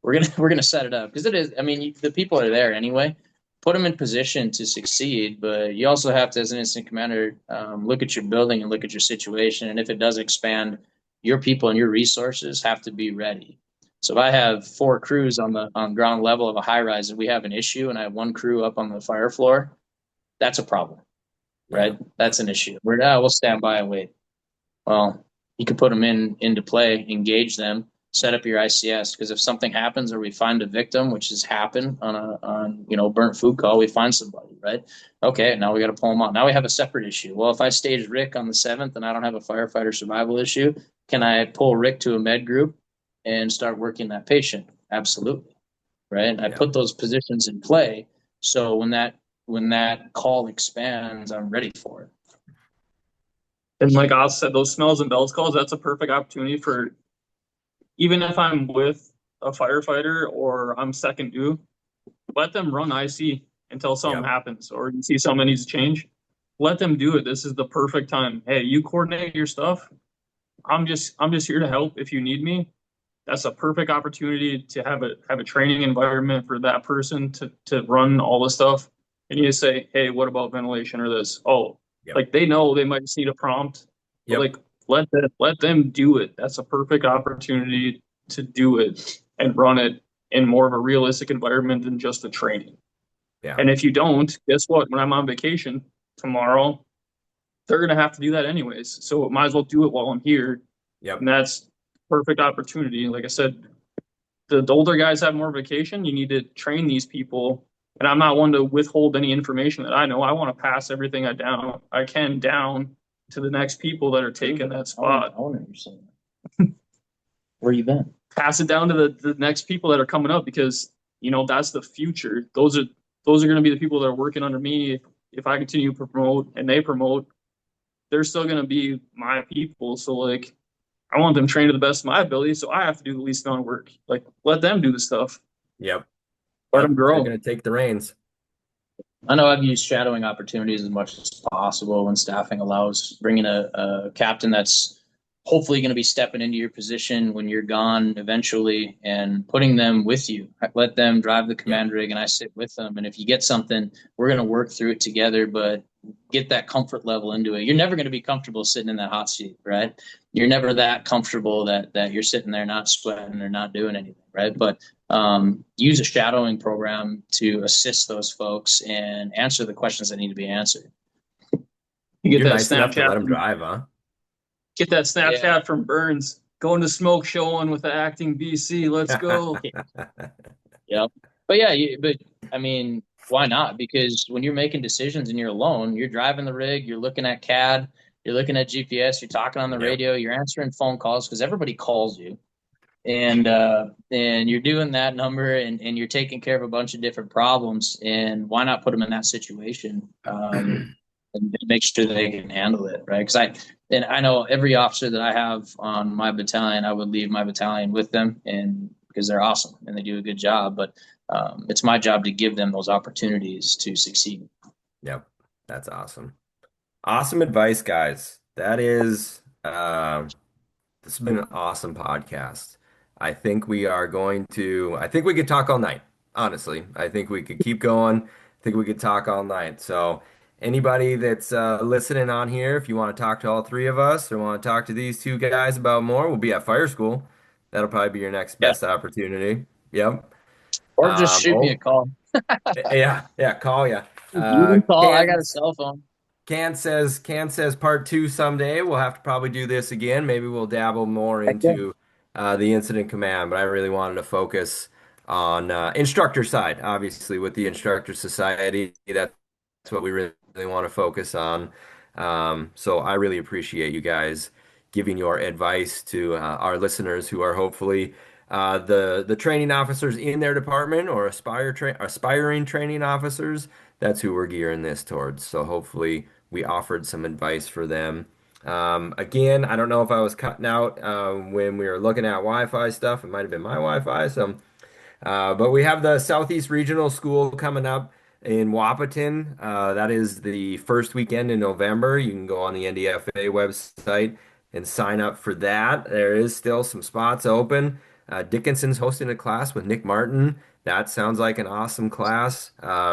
we're gonna set it up because it is. I mean, the people are there anyway. Put them in position to succeed, but you also have to, as an instant commander, look at your building and look at your situation, and if it does expand, your people and your resources have to be ready. So if I have 4 crews on ground level of a high rise and we have an issue, and I have 1 crew up on the fire floor, that's a problem, Yeah. right? That's an issue. We'll stand by and wait. Well, you could put them into play, engage them, set up your ICS. Because if something happens or we find a victim, which has happened on burnt food call, we find somebody, right? Okay, now we got to pull them out. Now we have a separate issue. Well, if I stage Rick on the 7th and I don't have a firefighter survival issue, can I pull Rick to a med group and start working that patient? Absolutely, right? I Yeah. put those positions in play so when that call expands, I'm ready for it. And like I said, those smells and bells calls, that's a perfect opportunity for, even if I'm with a firefighter or I'm second due, let them run IC until something Yep. happens or you see someone needs to change. Let them do it. This is the perfect time. Hey, you coordinate your stuff. I'm just here to help if you need me. That's a perfect opportunity to have a training environment for that person to run all the stuff. And you just say, hey, what about ventilation or this? Oh, Yep. like they know they might just need a prompt, but Yep. like let them do it. That's a perfect opportunity to do it and run it in more of a realistic environment than just a training. Yeah. And if you don't, guess what? When I'm on vacation tomorrow, they're gonna have to do that anyways. So might as well do it while I'm here. And Yep. that's perfect opportunity. Like I said, the older guys have more vacation. You need to train these people. And I'm not one to withhold any information that I know. I want to pass everything I can down to the next people that are taking that spot. I want to understand. Where you been? Pass it down to the next people that are coming up because that's the future. Those are going to be the people that are working under me. If I continue to promote and they promote, they're still going to be my people. So like I want them trained to the best of my ability, so I have to do the least amount of work. Like let them do the stuff. Yep. Let them Yep. They're grow. gonna take the reins. I know I've used shadowing opportunities as much as possible when staffing allows, bringing a captain that's hopefully going to be stepping into your position when you're gone eventually and putting them with you. Let them drive the Yep. command rig and I sit with them. And if you get something, we're going to work through it together, but get that comfort level into it. You're never going to be comfortable sitting in that hot seat, right? You're never that comfortable that you're sitting there not sweating or not doing anything, right? But use a shadowing program to assist those folks and answer the questions that need to be answered. You You're nice enough to let them drive, huh? Get that Snapchat Yeah. from Burns. Going to smoke showing with the acting BC. Let's go. Yeah. But yeah, but I mean, why not? Because when you're making decisions and you're alone, you're driving the rig, you're looking at CAD, you're looking at GPS, you're talking on the Yep. radio, you're answering phone calls because everybody calls you. And you're doing that number and you're taking care of a bunch of different problems. And why not put them in that situation? And make sure they can handle it, right? I know every officer that I have on my battalion, I would leave my battalion with them, and because they're awesome and they do a good job. But it's my job to give them those opportunities to succeed. Yep. That's awesome. Awesome advice, guys. This has been an awesome podcast. I think we could talk all night, honestly. I think we could keep going. I think we could talk all night. So, anybody that's listening on here, if you want to talk to all three of us or want to talk to these two guys about more, we'll be at fire school. That'll probably be your next Yeah. best opportunity. Yep. Or just shoot me a Oh, call. yeah, yeah, call ya. You can call. I got a Ken's cell phone. Can says part two someday. We'll have to probably do this again. Maybe we'll dabble more Heck yeah. into the incident command, but I really wanted to focus on instructor side. Obviously, with the instructor society, that's what we really want to focus on. So I really appreciate you guys giving your advice to our listeners who are hopefully the training officers in their department or aspiring training officers. That's who we're gearing this towards. So hopefully we offered some advice for them. Again, I don't know if I was cutting out when we were looking at Wi-Fi stuff. It might have been my Wi-Fi. But we have the Southeast Regional School coming up in Wapaton. That is the first weekend in November. You can go on the NDFA website and sign up for that. There is still some spots open. Dickinson's hosting a class with Nick Martin. That sounds like an awesome class.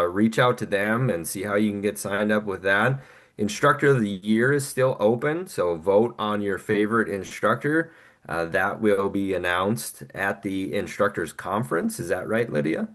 Reach out to them and see how you can get signed up with that. Instructor of the Year is still open, so vote on your favorite instructor. That will be announced at the instructors conference. Is that right, Lydia?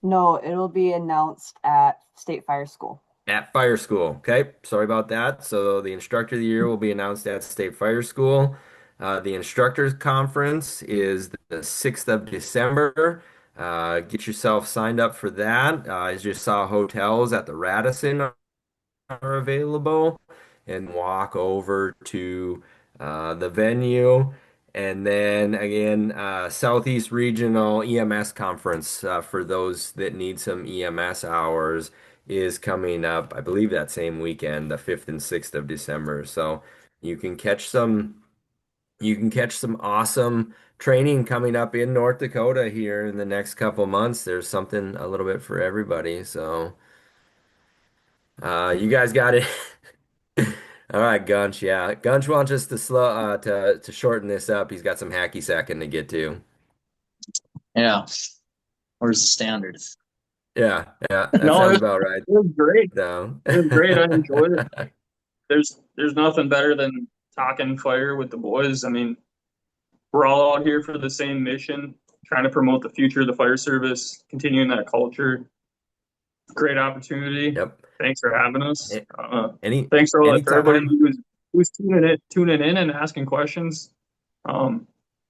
No, it'll be announced at State Fire School. At fire school. Okay, sorry about that. So the instructor of the year will be announced at State Fire School. The instructors conference is the 6th of December. Get yourself signed up for that. As you saw, hotels at the Radisson are available, and walk over to the venue. And then again, Southeast Regional EMS Conference for those that need some EMS hours is coming up. I believe that same weekend, the 5th and 6th of December. So you can catch some you can catch some awesome training coming up in North Dakota here in the next couple months. There's something a little bit for everybody. So you guys got it. All right, Gunch. Yeah, Gunch wants us to to shorten this up. He's got some hacky sacking to get to. Yeah. Where's the standard? Yeah, yeah, that No, sounds about right. it was great. So, It was great. I enjoyed it. There's nothing better than talking fire with the boys. I mean, we're all out here for the same mission, trying to promote the future of the fire service, continuing that culture. Great opportunity. yep. Thanks for having us. A- Any Thanks for everybody anytime. who's tuning in and asking questions. Um,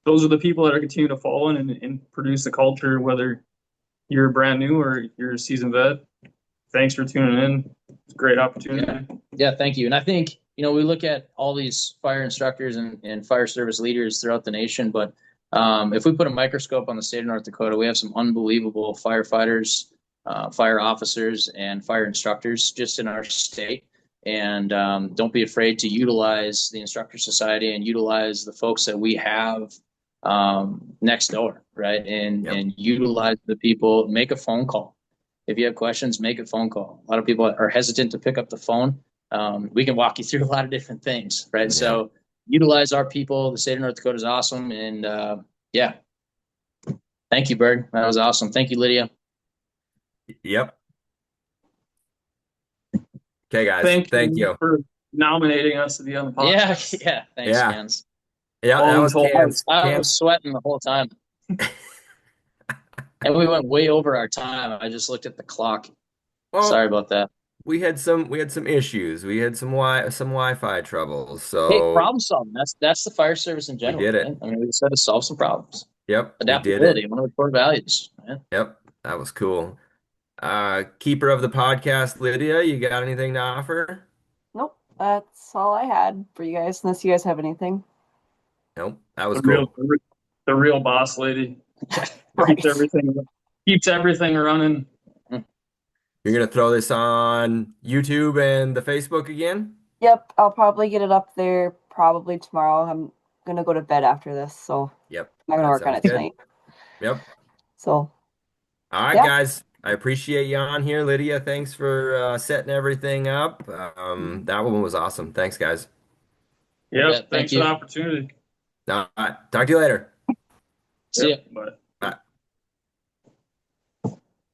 those are the people that are continuing to follow and produce the culture, whether you're brand new or you're a seasoned vet. Thanks for tuning in. It's a great Yeah. opportunity. Yeah, thank you. And I think, we look at all these fire instructors and fire service leaders throughout the nation, but if we put a microscope on the state of North Dakota, we have some unbelievable firefighters, fire officers, and fire instructors just in our state. And don't be afraid to utilize the Instructor Society and utilize the folks that we have next door, right? Yep. And utilize the people. Make a phone call. If you have questions, make a phone call. A lot of people are hesitant to pick up the phone. We can walk you through a lot of different things, right? Yep. So utilize our people. The state of North Dakota is awesome. And yeah, thank you, Bird. That was awesome. Thank you, Lydia. Yep. Okay, guys. Thank Thank you you. for nominating us to be on the Yeah, podcast. yeah. Thanks, Yeah. Cans. Yeah, that was Voluntold. Cans. I was Cans. sweating the whole time. And we went way over our time. I just looked at the clock. Sorry Well, about that. we had some issues. We had some Wi-Fi troubles. Hey, So problem solving. That's the fire service in we general, did right? it. I mean, we just had to solve some problems. Yep, we did it. Adaptability, one of the core values. Right? Yep, that was cool. Keeper of the podcast, Lydia, you got anything to offer? Nope, that's all I had for you guys, unless you guys have anything. Nope, that was The real, cool. the real boss lady keeps Right. everything running. You're gonna throw this on YouTube and the Facebook again? Yep, I'll probably get it up there probably tomorrow. I'm gonna go to bed after this, so Yep, I'm not gonna that work on sounds it good. tonight. Yep. So All right, yeah, guys. I appreciate you on here, Lydia. Thanks for setting everything up. That one was awesome. Thanks, guys. Yeah, Yep. thank Thanks for the you. opportunity. All right, talk to you later. See ya. Yep. Bye.